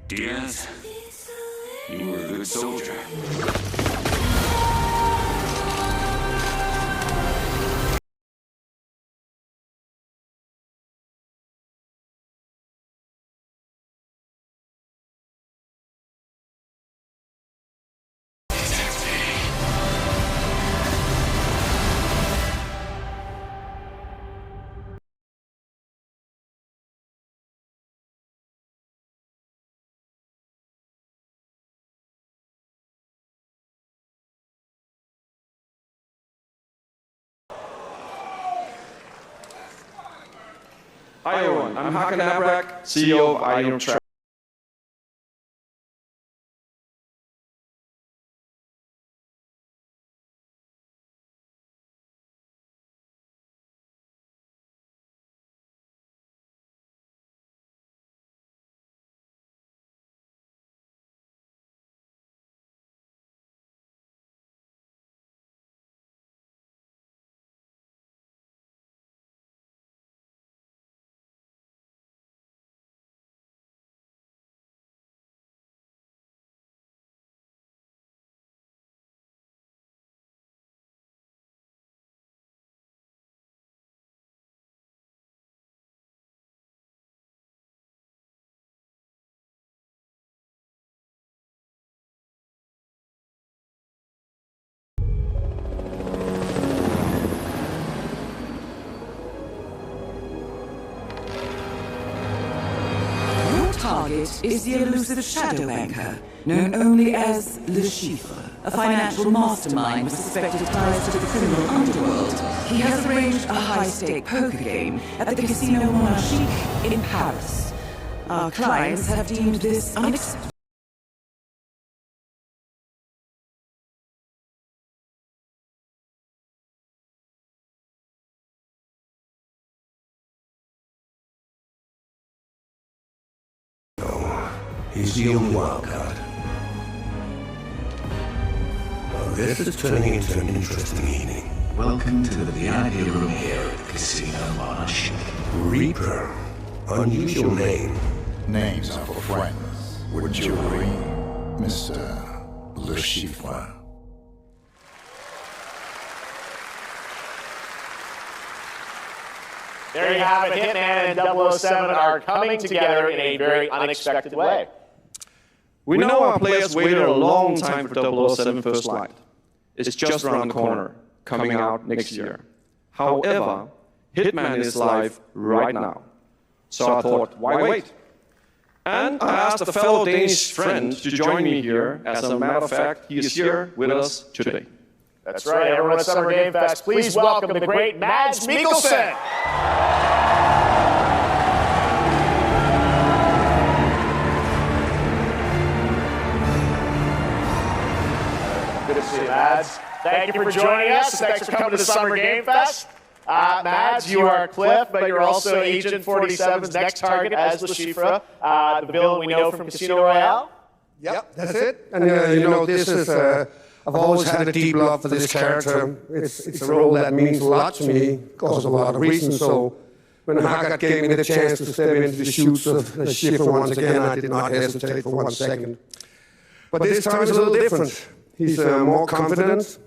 Speaker 3: Diaz, you were a good soldier.
Speaker 19: Hi everyone, I'm Hakan Abrak, CEO of Evento.
Speaker 4: it is the elusive shadow banker, known only as Le Chiffre, a financial mastermind with suspected ties to the criminal underworld. He has arranged a high-stake poker game at the Casino Monarchique in Paris. Our clients have deemed this unacceptable.
Speaker 10: He's the only wild card. Well, this is turning into an interesting evening.
Speaker 5: Welcome to the VIP room here at the Casino Monarchique.
Speaker 10: Reaper. Unusual name.
Speaker 7: Names are for friends. Would you agree, Mr. Le Chiffre?
Speaker 2: There you have it. Hitman and 007 are coming together in a very unexpected way.
Speaker 19: We know our players waited a long time for 007 First Light. It's just around the corner, coming out next year. However, Hitman is live right now. So I thought, why wait? And I asked a fellow Danish friend to join me here. As a matter of fact, he is here with us today.
Speaker 2: That's right, everyone at Summer Game Fest, please welcome the great Mads Mikkelsen. Good to see you, Mads. Thank you for joining us. Thanks for coming to the Summer Game Fest. Mads, you are Cliff, but you're also Agent 47's next target as Le Chiffre, the villain we know from Casino Royale.
Speaker 22: Yep, that's it. And this is, I've always had a deep love for this character. It's a role that means a lot to me because of a lot of reasons. So when Haggard gave me the chance to step into the shoes of Le Chiffre once again, I did not hesitate for 1 second. But this time it's a little different. He's more confident.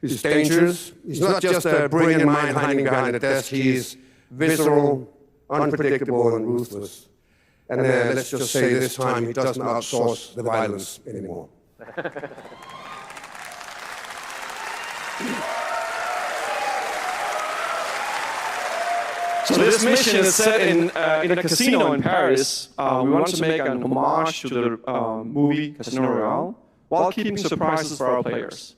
Speaker 22: He's dangerous. He's not just a brilliant mind hiding behind a desk. He's visceral, unpredictable, and ruthless. And let's just say this time he doesn't outsource the violence anymore.
Speaker 19: So this mission is set in a casino in Paris. We want to make an homage to the movie Casino Royale while keeping surprises for our players.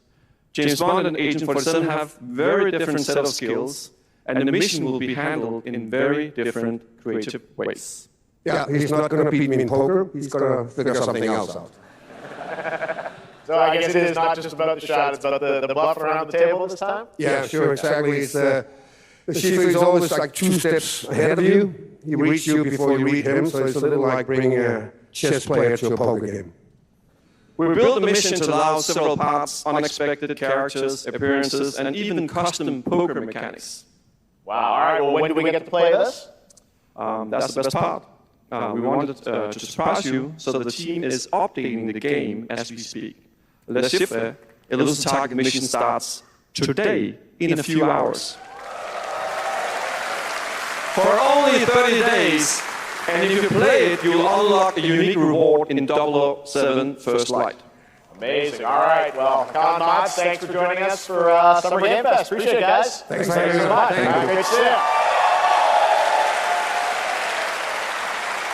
Speaker 19: James Bond and Agent 47 have very different set of skills, and the mission will be handled in very different creative ways.
Speaker 22: Yeah, he's not going to beat me in poker. He's going to figure something else out.
Speaker 2: So I guess it is not just about the shot, it's about the bluff around the table this time?
Speaker 22: Yeah, sure, exactly. It's, the Chiffre is always like 2 steps ahead of you. He reads you before you read him, so it's a little like bringing a chess player to a poker game.
Speaker 19: We built the mission to allow several parts, unexpected characters, appearances, and even custom poker mechanics.
Speaker 2: Wow, all right, well, when do we get to play this?
Speaker 19: That's the best part. We wanted to surprise you, so the team is updating the game as we speak. Le Chiffre, elusive target mission starts today in a few hours. For only 30 days, and if you play it, you'll unlock a unique reward in 007 First Light.
Speaker 2: Amazing. All right. Well, Colin Mods, thanks for joining us for Summer Game Fest. Appreciate it, guys.
Speaker 22: Thanks so much.
Speaker 2: Great to see you.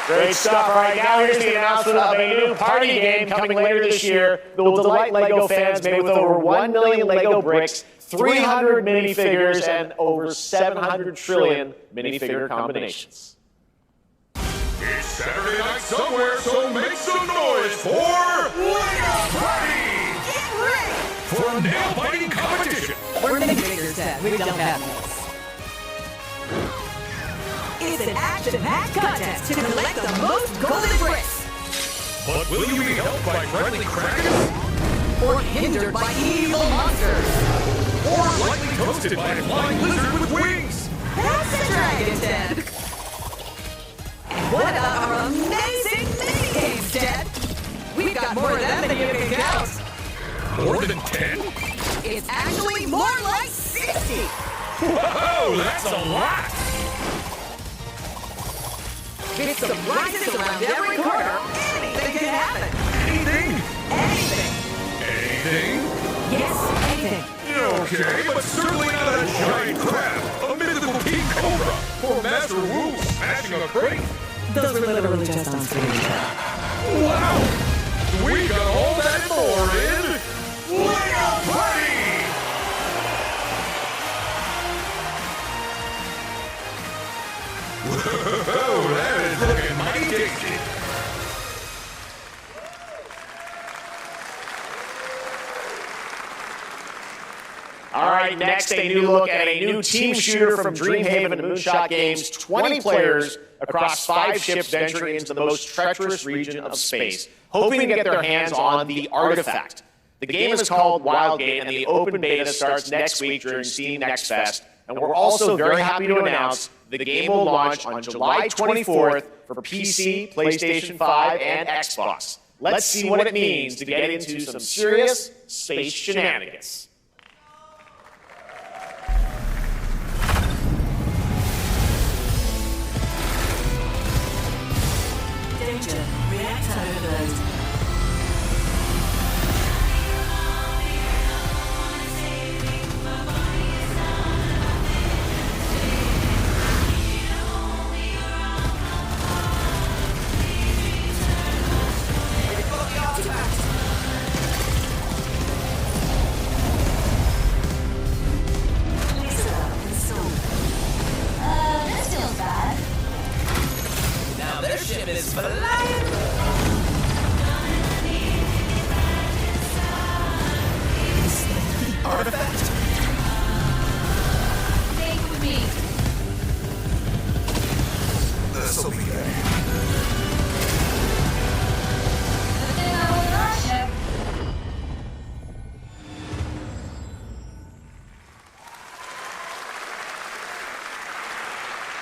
Speaker 2: Great stuff. All right, now here's the announcement of a new party game coming later this year that will delight LEGO fans, made with over 1 million LEGO bricks, 300 minifigures, and over 700 trillion minifigure combinations.
Speaker 24: It's Saturday night somewhere, so make some noise for LEGO Party!
Speaker 9: Get ready
Speaker 24: For a nail-biting competition!
Speaker 12: We're minifigures, Dad. We don't have this.
Speaker 9: It's an action-packed contest to collect the most golden bricks.
Speaker 24: But will you be helped by friendly crackers?
Speaker 12: Or hindered by evil monsters?
Speaker 24: Or lightly toasted by a flying lizard with wings?
Speaker 9: That's the dragon, Dad. And what about our amazing mini-games, Dad? We've got more of them than you can count.
Speaker 24: More than 10?
Speaker 9: It's actually more like 60.
Speaker 24: Whoa, that's a lot!
Speaker 9: With surprises around every corner, anything can happen.
Speaker 24: Anything?
Speaker 9: Anything.
Speaker 24: Anything?
Speaker 9: Yes, anything.
Speaker 24: Okay, but certainly not a giant crab, a mythical king cobra, or Master Wu smashing a crate.
Speaker 12: Those were literally just on screen.
Speaker 24: Wow! We got all that and more in Lego Party! Whoa, that is looking mighty tasty!
Speaker 2: All right, next a new look at a new team shooter from Dreamhaven and Moonshot Games. 20 players across 5 ships venturing into the most treacherous region of space, hoping to get their hands on the artifact. The game is called Wildgate, and the open beta starts next week during Steam Next Fest. And we're also very happy to announce the game will launch on July 24th for PC, PlayStation 5, and Xbox. Let's see what it means to get into some serious space shenanigans.
Speaker 9: Danger. Reactor overload.
Speaker 13: This feels bad.
Speaker 21: Now their ship is flying.
Speaker 24: Artifact?
Speaker 13: Stay with me.
Speaker 24: This'll be good.
Speaker 13: Good thing I was our ship.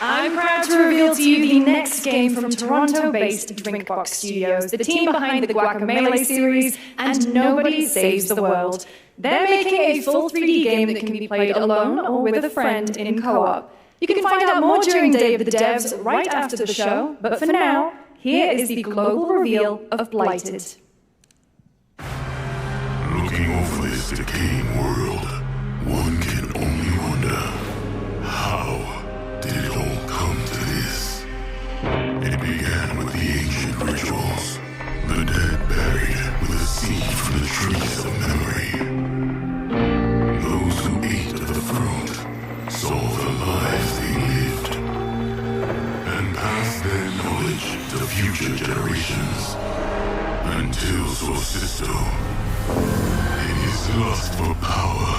Speaker 6: I'm proud to reveal to you the next game from Toronto-based Drinkbox Studios, the team behind the Guacamelee series and Nobody Saves the World. They're making a full 3D game that can be played alone or with a friend in co-op. You can find out more during Day of the Devs right after the show, but for now, here is the global reveal of Blighted.
Speaker 24: Looking over this decaying world, one can only wonder, how did it all come to this? It began with the ancient rituals, the dead buried with a seed from the trees of memory. Those who ate of the fruit saw the lives they lived, and passed their knowledge to future generations, until Solstice, in his lust for power,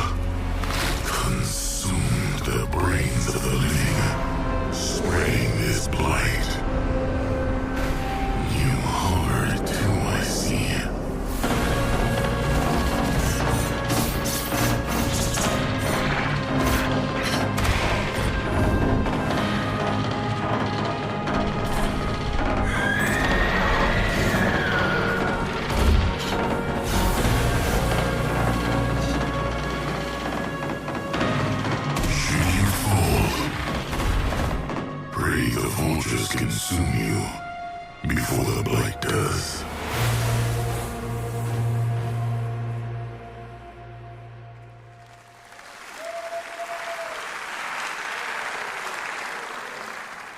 Speaker 24: consumed the brains of the living, spreading this blight. You horror too, I see. Pray the vultures consume you before the blight does.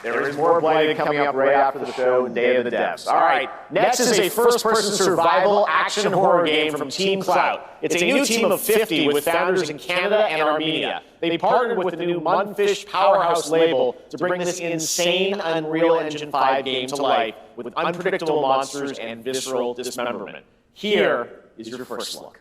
Speaker 2: There is more Blighted coming up right after the show, Day of the Devs. All right, next is a first-person survival action horror game from Team Cloud. It's a new team of 50 with founders in Canada and Armenia. They partnered with the new Mundfish Powerhouse label to bring this insane Unreal Engine 5 game to life with unpredictable monsters and visceral dismemberment. Here is your first look.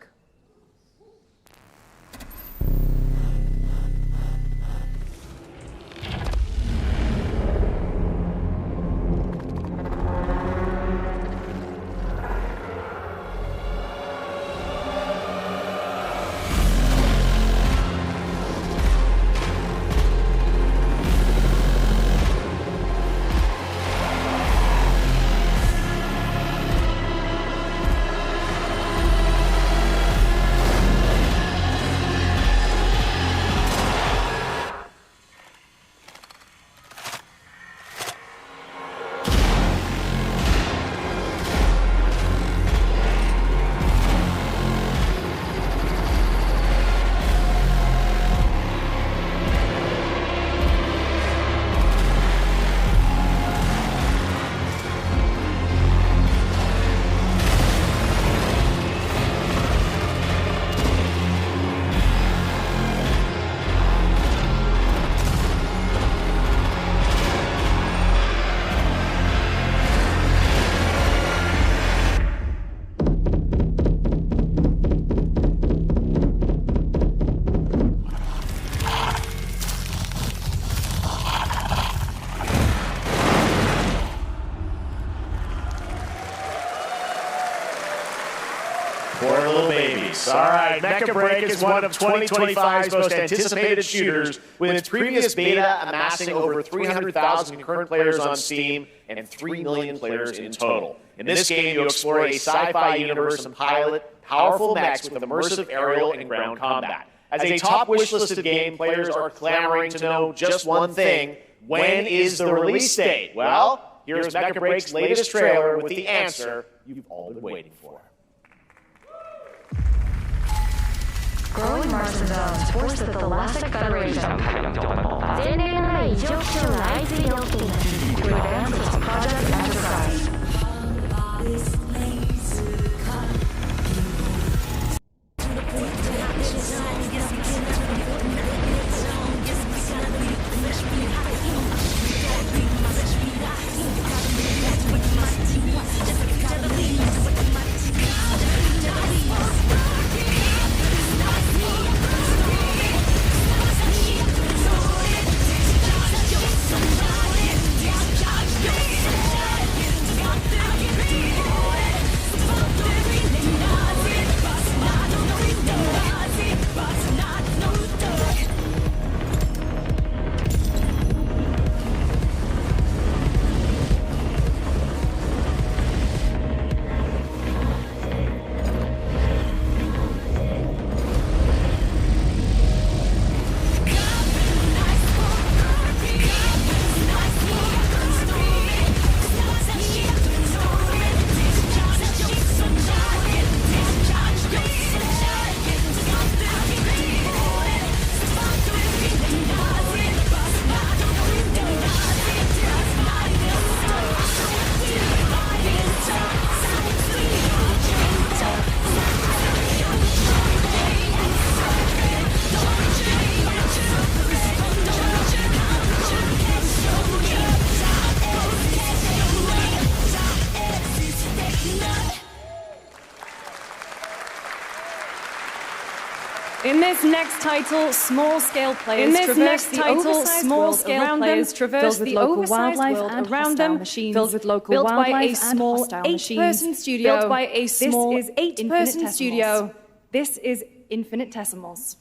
Speaker 2: Poor little babies. All right, Mecha Break is one of 2025's most anticipated shooters, with its previous beta amassing over 300,000 concurrent players on Steam and 3 million players in total. In this game, you explore a sci-fi universe and pilot powerful mechs with immersive aerial and ground combat. As a top wish-listed game, players are clamoring to know just one thing: when is the release date? Well, here's Mecha Break's latest trailer with the answer you've all been waiting for.
Speaker 15: Growing mercenaries forced the Thoracic Federation. 前例のない異常気象が相次いで起きています。To advance its Project Enterprise.
Speaker 6: In this next title, small-scale players traverse the oversized world around them, filled with local wildlife and around them, filled with local wildlife and hostile machines. Built by a small 8-person studio. Built by a small 8-person studio. This is Infinitesimals.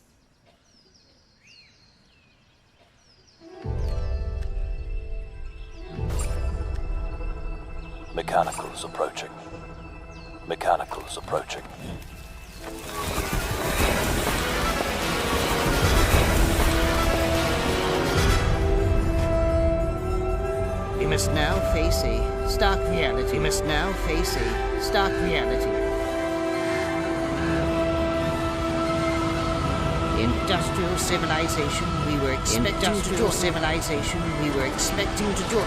Speaker 1: Mechanicals approaching. Mechanicals approaching.
Speaker 11: We must now face a stark reality. We must now face a stark reality. Industrial civilization, we were expecting to do. Civilization, we were expecting to do.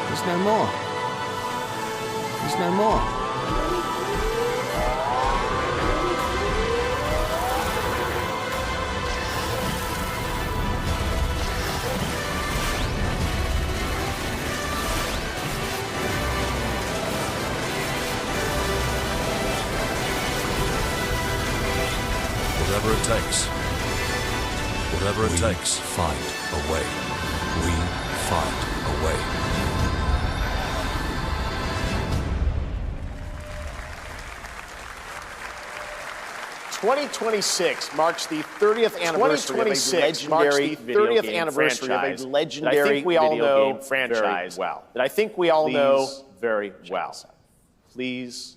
Speaker 11: There's no more. There's no more.
Speaker 1: Whatever it takes. Whatever it takes. Find a way. We find a way.
Speaker 2: '26 marks the 30th anniversary of a legendary video game franchise that I think we all know very well. Please.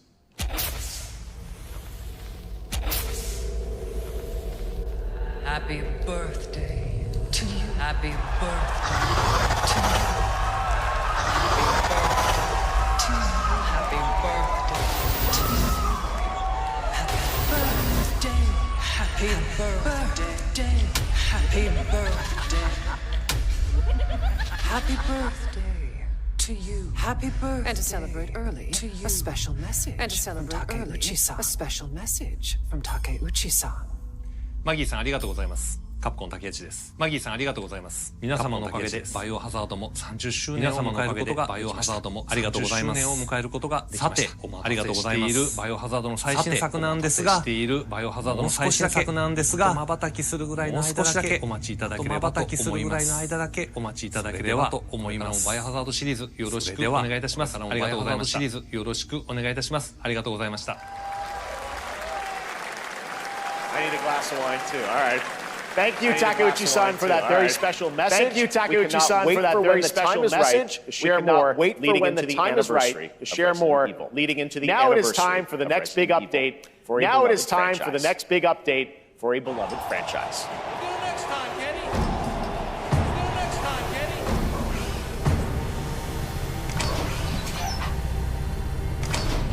Speaker 12: Happy birthday to you. Happy birthday to you. Happy birthday to you. Happy birthday. Happy birthday. Happy birthday to you. Happy birthday. And to celebrate early, to you. A special message. And to celebrate early, a special message from Takeuchi-san.
Speaker 14: マギーさんありがとうございます。
Speaker 8: カプコン竹内です。マギーさんありがとうございます。皆様のおかげでバイオハザードも30周年を迎えることがバイオハザードもありがとうございます。30周年を迎えることができました。さて、ありがとうございます。バイオハザードの最新作なんですが、バイオハザードの最新作なんですが、瞬きするぐらいの間だけお待ちいただければと思います。それではと思います。バイオハザードシリーズよろしくお願いいたします。ありがとうございました。シリーズよろしくお願いいたします。ありがとうございました。
Speaker 2: I need a glass of wine too. All right. Thank you, Takeuchi-san, for that very special message. Thank you, Takeuchi-san, for that very special message. Share more. Wait for when the time is right to share more leading into the anniversary. Now it is time for the next big update. Now it is time for the next big update for a beloved franchise.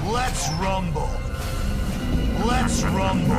Speaker 3: Let's rumble. Let's rumble.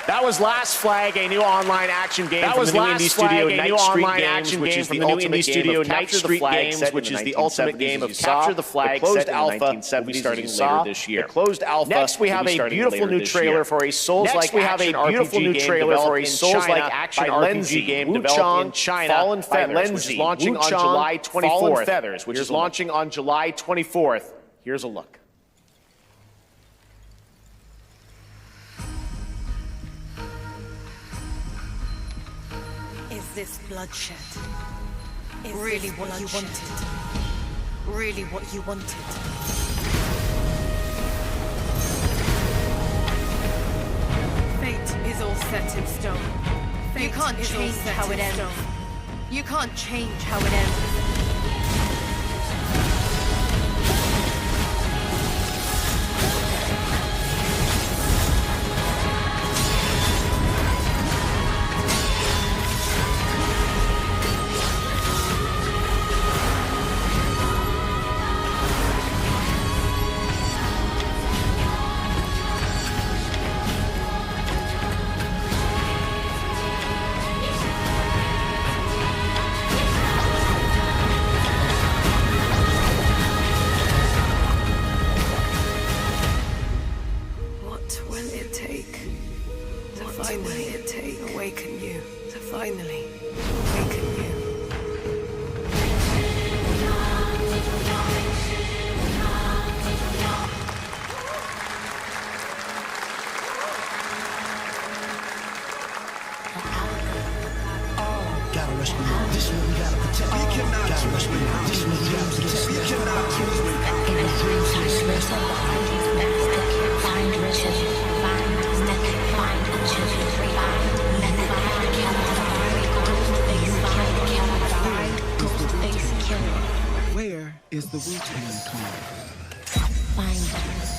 Speaker 2: That was Last Flag, a new online action game from the new indie studio Night Street Games, which is the ultimate game of Night Street Games, which is the ultimate game of Capture the Flag, closed alpha starting later this year. Closed alpha. Next, we have a beautiful new trailer for a Souls-like action RPG game developed in China Fallen Feathers, which is launching on July 24th. Which is launching on July 24th. Here's a look.
Speaker 14: Is this bloodshed really what you wanted? Really what you wanted? Fate is all set in stone. You can't change how it ends. You can't change how it ends.
Speaker 10: Where is the Wu-Tang Clan?
Speaker 9: Find us.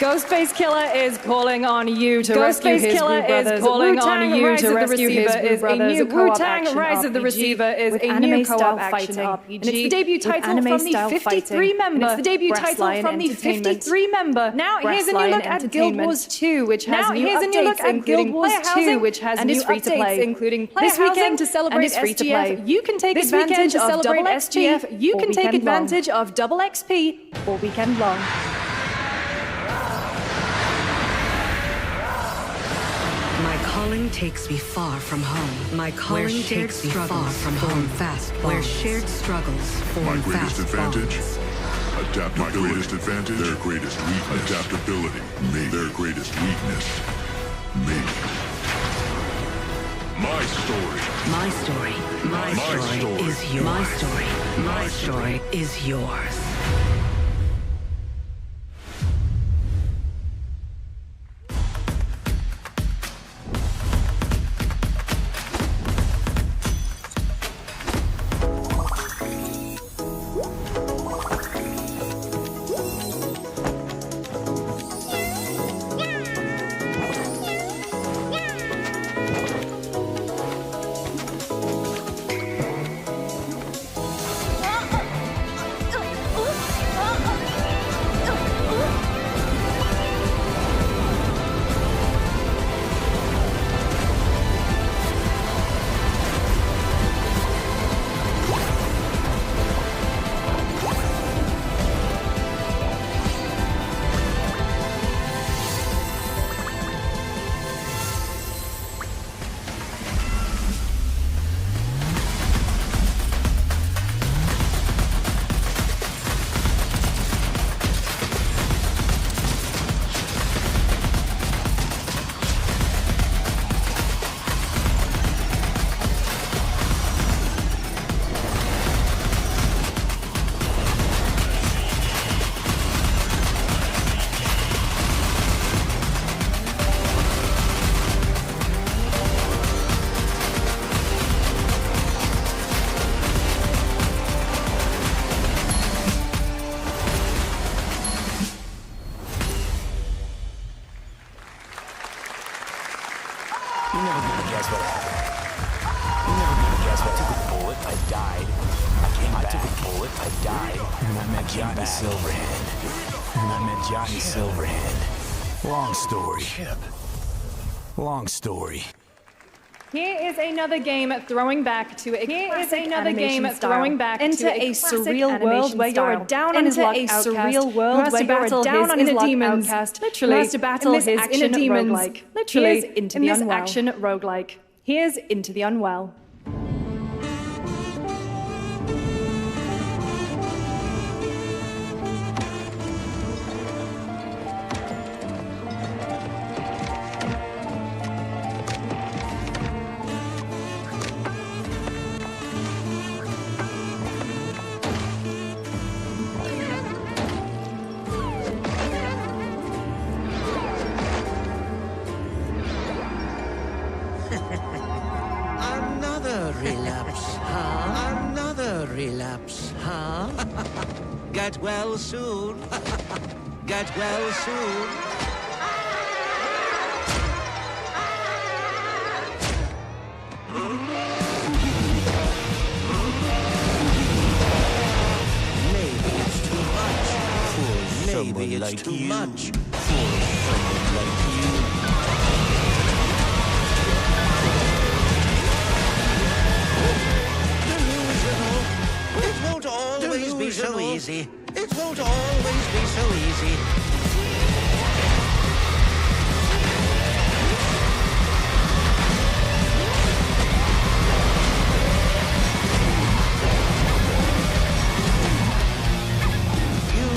Speaker 6: Ghostface Killer is calling on you to rescue his Killer is calling on you to rescue his is a new Wu-Tang Rise of the Receiver is a new co-op action RPG. And it's the debut title from the 53 member. It's the debut title from the 53 member. Now here's a new look at Guild Wars 2, which has new updates including player housing, which has new updates including player housing. This weekend to celebrate SGF, you can take advantage of double SGF. You can take advantage of double XP all weekend long.
Speaker 17: My calling takes me far from home. My calling takes me far from home. Fast bonds. Where shared struggles form fast
Speaker 24: advantage.
Speaker 17: bonds.
Speaker 24: Adaptability. My greatest advantage. Their greatest weakness. Adaptability. Me. Their greatest weakness. Me. My story.
Speaker 17: My story. My story is yours. My story. My story is yours.
Speaker 18: You're never gonna guess what happened. You're never gonna guess what happened. I took a bullet, I died. I took a bullet, I died. And I met Johnny Silverhand. And I met Johnny Silverhand. Long story. Long story.
Speaker 6: Here is another game throwing back to a surreal world where you're a down on his luck outcast who has to battle his inner demons. Literally, has to battle his inner demons. Literally, into the unwell. Action roguelike. Here's Into the Unwell.
Speaker 20: Get well soon. Get well soon. Maybe it's too much. Maybe it's too much. For someone like you. easy. It won't always be so easy. You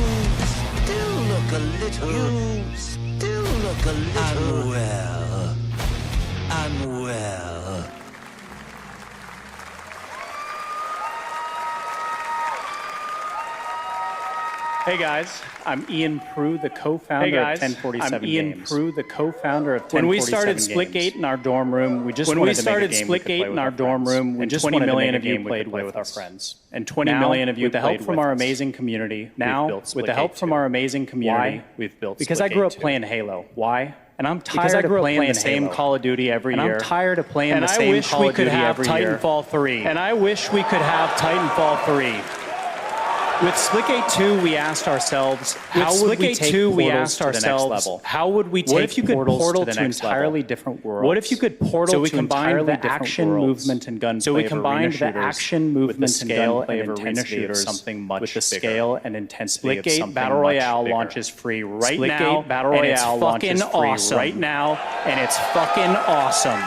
Speaker 20: still look a little unwell. Unwell.
Speaker 2: Hey guys, I'm Ian Prue, the co-founder of 1047 Games. I'm Ian Prue, the co-founder of 1047 Games. When we started Splitgate in our dorm room, we just wanted to make a game we could play with our friends. And 20 million of you played with our friends. And 20 million of you with the help from our amazing community. Now, with the help from our amazing community, we've built Splitgate 2. Because I grew up playing Halo. Why? And I'm tired of playing the same Call of Duty every year. And I'm tired of playing the same Call of Duty every year. Titanfall 3. And I wish we could have Titanfall 3. With Splitgate 2, we asked ourselves, how would we take portals to the next level? How would we take portals to an entirely different world? What if you could portal to entirely different action, movement, and gunplay? So we combined the action, movement, and gunplay of arena shooters something much with the scale and intensity of something much bigger. Splitgate Battle Royale launches free right now, and it's fucking awesome right now, and it's fucking awesome.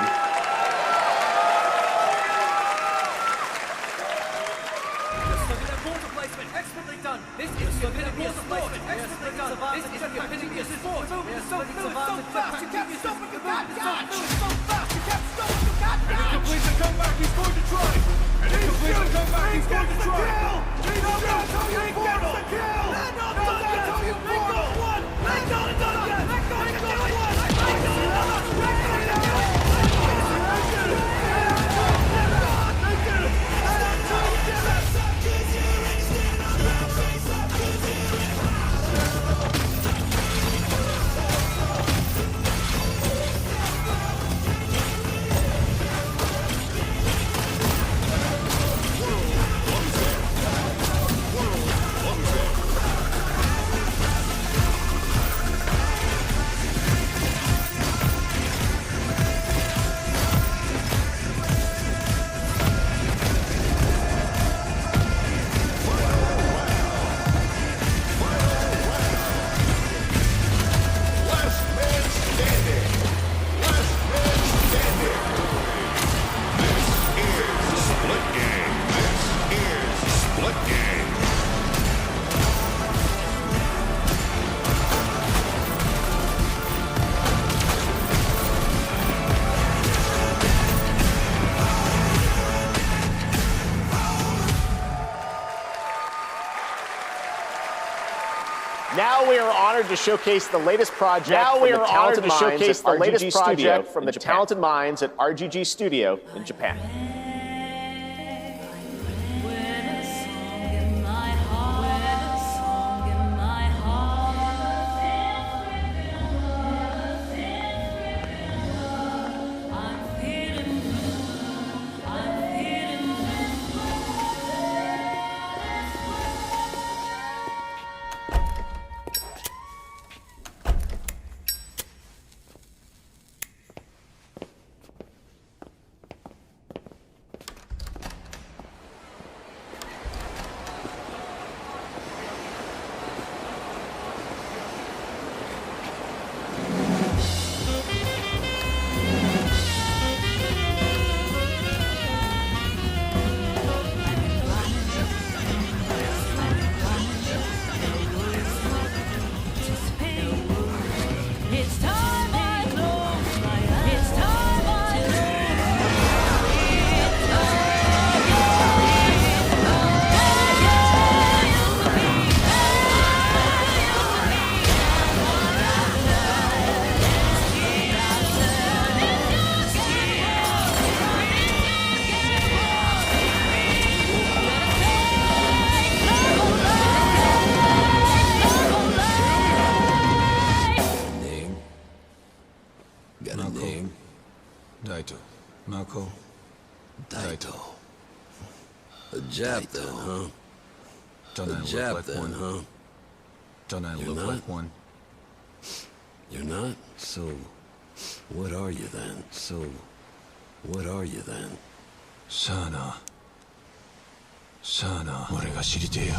Speaker 2: Now we are honored to showcase the latest project from the talented minds at RGG Studio in Japan.
Speaker 1: Mako. Daito. A Jap then, huh? Don't I look like one, huh? Don't I look like one? You're not? So, what are you then? Sana. 俺が知りてえや。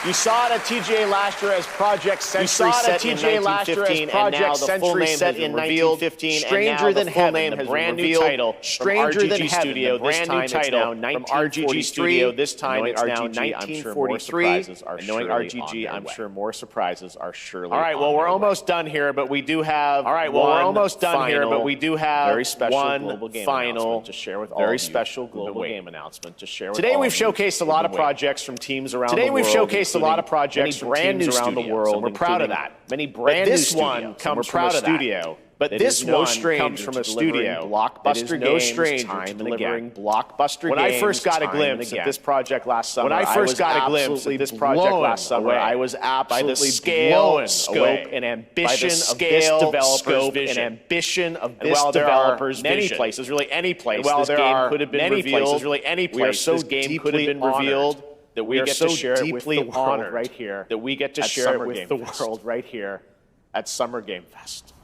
Speaker 2: You saw it at TGA last year as Project Century set in 1915, and now the full name set in 1915, Stranger Than Heaven, the brand new title, Stranger Than Heaven, the brand new title from RGG Studio. This time it's now 1943. Knowing RGG, I'm sure more surprises are surely. All right, well, we're almost done here, but we do have. All right, well, we're almost done here, but we do have very special global game announcement to share with all of you. Very special global game announcement to share with all of you. Today we've showcased a lot of projects from teams around the world. Today we've showcased a lot of projects from brand new around the world. We're proud of that. Many brand new studios. This one comes from a studio. But this one comes from a studio. Blockbuster games, time and again. Blockbuster games. When I first got a glimpse at this project last summer, I was absolutely by the scale, scope, and ambition of this developer's vision. While there are many places, really any place, this game could have been revealed. We are so deeply revealed that we get to share it with the world right here. That we get to share it with the world right here at Summer Game Fest.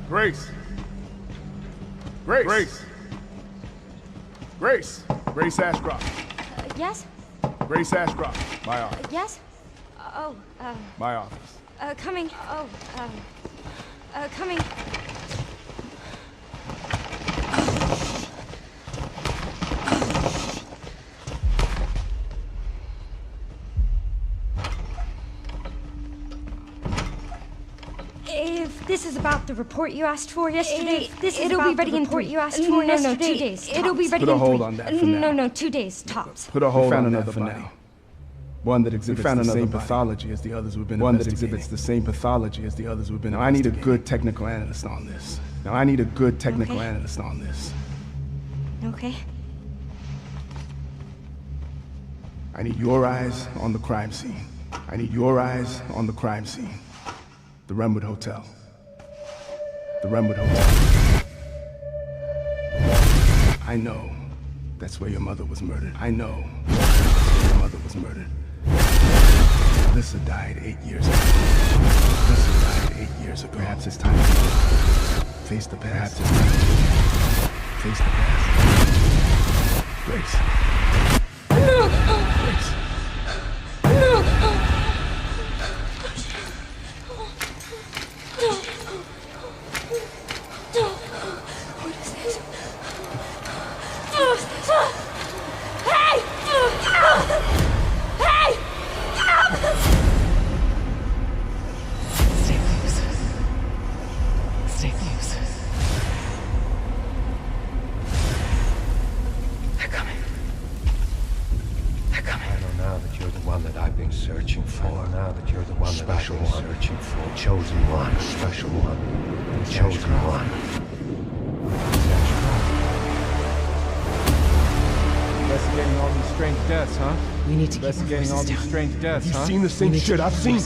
Speaker 4: Grace. Grace. Grace. Grace. Grace Ashcroft.
Speaker 15: Yes?
Speaker 4: Grace Ashcroft. My office.
Speaker 15: Yes? Oh,
Speaker 4: My office.
Speaker 15: Coming. Oh, coming. If this is about the report you asked for yesterday, it'll be ready in 3 you asked for yesterday. 2 days. It'll be ready in 3.
Speaker 4: Put a hold on that for now.
Speaker 15: No, 2 days tops.
Speaker 4: Put a hold on that for now. One that exhibits the same pathology as the others we've been investigating. One that exhibits the same pathology as the others we've been investigating. Now I need a good technical analyst on this.
Speaker 15: Okay.
Speaker 4: I need your eyes on the crime scene. The Renwood Hotel. I know that's where your mother was murdered. Alyssa died 8 years ago. Perhaps it's time to face the past. Grace.
Speaker 5: Investigating all these strange deaths, huh?
Speaker 16: We need to keep
Speaker 5: Investigating all these strange deaths, huh?
Speaker 4: Have you seen the same shit I've seen?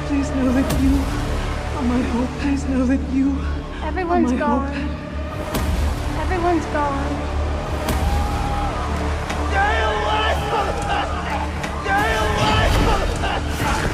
Speaker 16: Please know that you are my hope. Please know that you
Speaker 23: Everyone's
Speaker 16: are my
Speaker 23: gone.
Speaker 16: hope.
Speaker 23: Everyone's gone.
Speaker 3: Stay away from the bastard! Stay away from the bastard!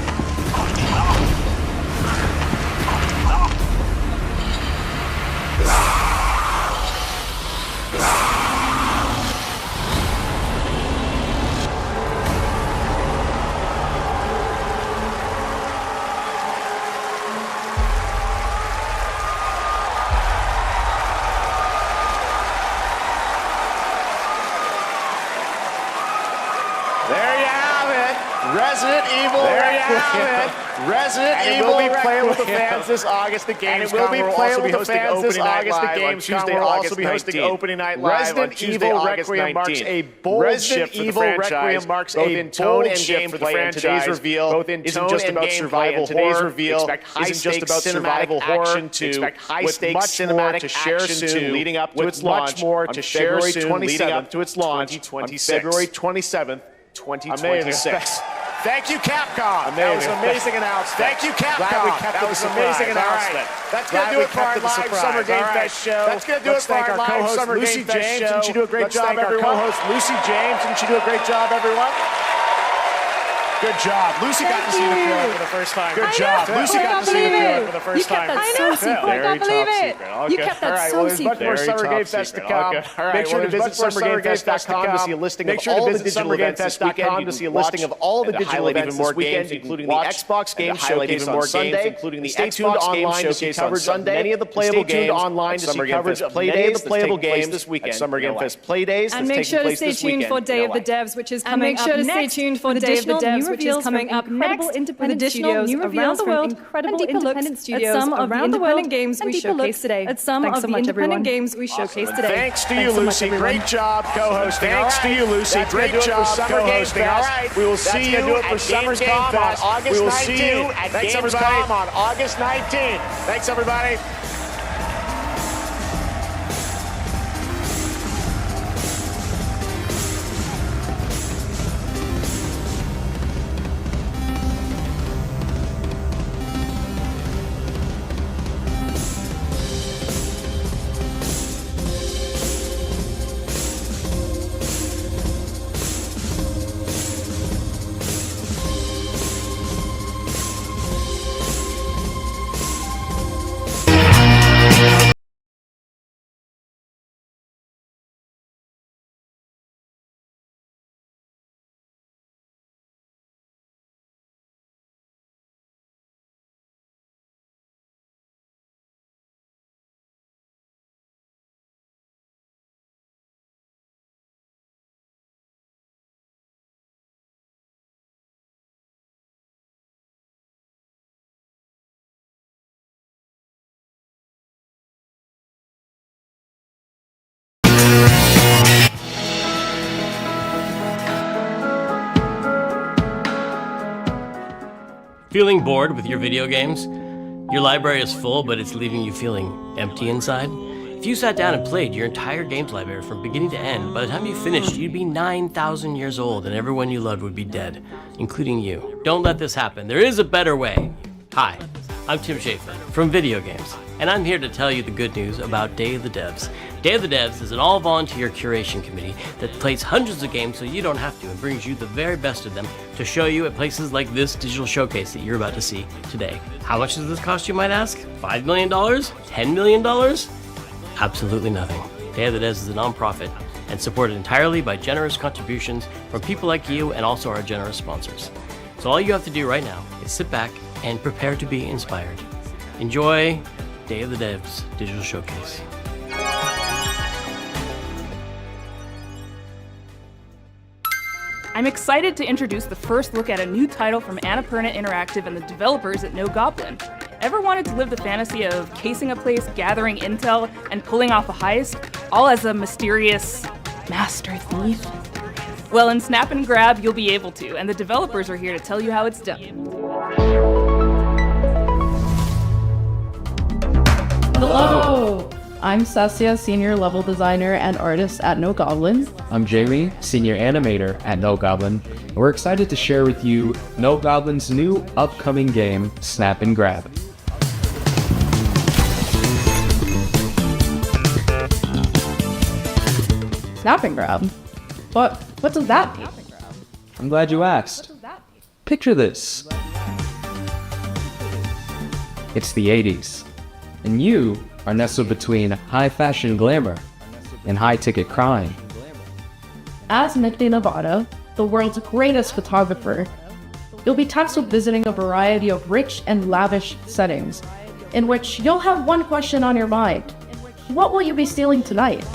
Speaker 2: Resident Evil Requiem. Resident Evil will be playing with the fans this August. The Gamescom will also be hosting Opening Night Live on Tuesday, August 19th. Opening Night Live on Tuesday, August 19th. Marks a bold shift for the franchise, both in tone and gameplay. Today's reveal isn't just about survival horror. Expect high-stakes cinematic action to high-stakes cinematic action to leading up to its launch. Much more to share soon leading up to its launch on February 27th, 2026. Thank you, Capcom. That was an amazing announcement. Thank you, Capcom. That was an amazing announcement. That's going to do it for our live Summer Game Fest show. That's going to do it for our live Summer Game Fest show. Didn't you do a great job, everyone? Our co-host Lucy James. Didn't you do a great job, everyone? Good job. Lucy got to see the trailer for the first time. Good job. Lucy got to see the trailer for the first time.
Speaker 6: You kept that so secret. I can't believe it. You kept that so secret.
Speaker 2: There's much more Summer Game Fest to come. Make sure to visit SummerGameFest.com to see a listing of all the digital events this weekend. To see a listing of all the digital events this weekend, including the Xbox Game Showcase on Sunday, including the Xbox Game Showcase on Sunday. Many of the playable games online to see coverage of many of the playable games this weekend. Summer Game Fest Play Days.
Speaker 6: And make sure to stay tuned for Day of the Devs, which is coming up next. And make sure to stay tuned for Day of the Devs, which is coming up next, with additional new reveals around the world, incredible independent studios some of around the independent games we showcased today. At some of the independent games we showcased today.
Speaker 2: Thanks to you, Lucy. Great job co-hosting. Thanks to you, Lucy. Great job co-hosting. All right, we will see you at Summer Game Fest on August 19th. We will see you at Gamescom on August 19th. Thanks, everybody.
Speaker 7: Feeling bored with your video games? Your library is full, but it's leaving you feeling empty inside? If you sat down and played your entire games library from beginning to end, by the time you finished, you'd be 9,000 years old and everyone you loved would be dead, including you. Don't let this happen. There is a better way. Hi, I'm Tim Schafer from Video Games, and I'm here to tell you the good news about Day of the Devs. Day of the Devs is an all-volunteer curation committee that plays hundreds of games so you don't have to and brings you the very best of them to show you at places like this digital showcase that you're about to see today. How much does this cost, you might ask? $5 million? $10 million? Absolutely nothing. Day of the Devs is a non-profit and supported entirely by generous contributions from people like you and also our generous sponsors. So all you have to do right now is sit back and prepare to be inspired. Enjoy Day of the Devs Digital Showcase.
Speaker 19: I'm excited to introduce the first look at a new title from Annapurna Interactive and the developers at No Goblin. Ever wanted to live the fantasy of casing a place, gathering intel, and pulling off a heist, all as a mysterious master thief? Well, in Snap and Grab, you'll be able to, and the developers are here to tell you how it's done.
Speaker 21: Hello! I'm Sasya, Senior Level Designer and Artist at No Goblin.
Speaker 22: I'm Jamie, Senior Animator at No Goblin. And we're excited to share with you No Goblin's new upcoming game, Snap and Grab.
Speaker 21: Snap and Grab? What does that mean?
Speaker 22: I'm glad you asked. Picture this. It's the 80s, and you are nestled between high fashion glamour and high ticket crime.
Speaker 21: As Nicky Nevada, the world's greatest photographer, you'll be tasked with visiting a variety of rich and lavish settings, in which you'll have one question on your mind. What will you be stealing tonight?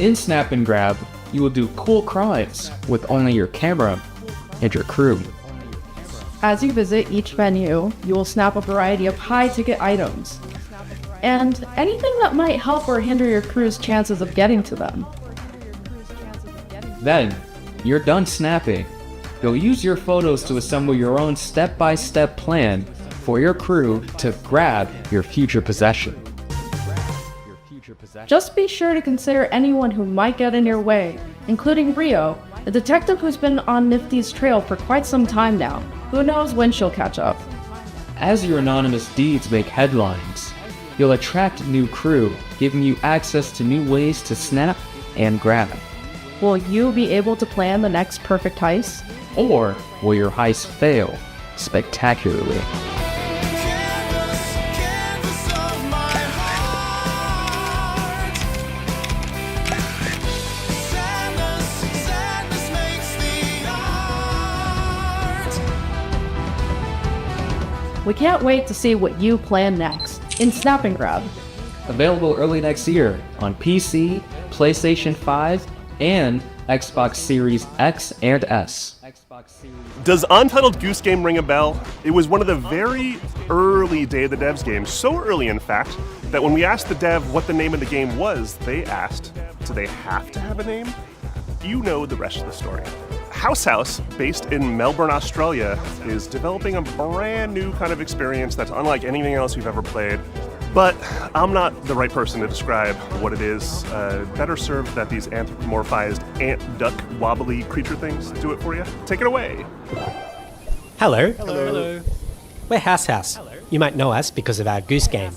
Speaker 22: In Snap and Grab, you will do cool crimes with only your camera and your crew.
Speaker 21: As you visit each venue, you will snap a variety of high-ticket items, and anything that might help or hinder your crew's chances of getting to them.
Speaker 22: Then, you're done snapping. You'll use your photos to assemble your own step-by-step plan for your crew to grab your future possession.
Speaker 21: Just be sure to consider anyone who might get in your way, including Rio, a detective who's been on Nifty's trail for quite some time now. Who knows when she'll catch up.
Speaker 22: As your anonymous deeds make headlines, you'll attract new crew, giving you access to new ways to snap and grab.
Speaker 21: Will you be able to plan the next perfect heist?
Speaker 22: Or will your heist fail spectacularly?
Speaker 21: We can't wait to see what you plan next in Snap and Grab.
Speaker 22: Available early next year on PC, PlayStation 5, and Xbox Series X and S.
Speaker 2: Does Untitled Goose Game ring a bell? It was one of the very early Day of the Devs games, so early in fact, that when we asked the dev what the name of the game was, they asked, do they have to have a name? You know the rest of the story. House, based in Melbourne, Australia, is developing a brand new kind of experience that's unlike anything else you've ever played. But I'm not the right person to describe what it is. Better served that these anthropomorphized ant, duck, wobbly creature things do it for you. Take it away.
Speaker 8: Hello.
Speaker 2: Hello.
Speaker 8: We're House. You might know us because of our Goose Game,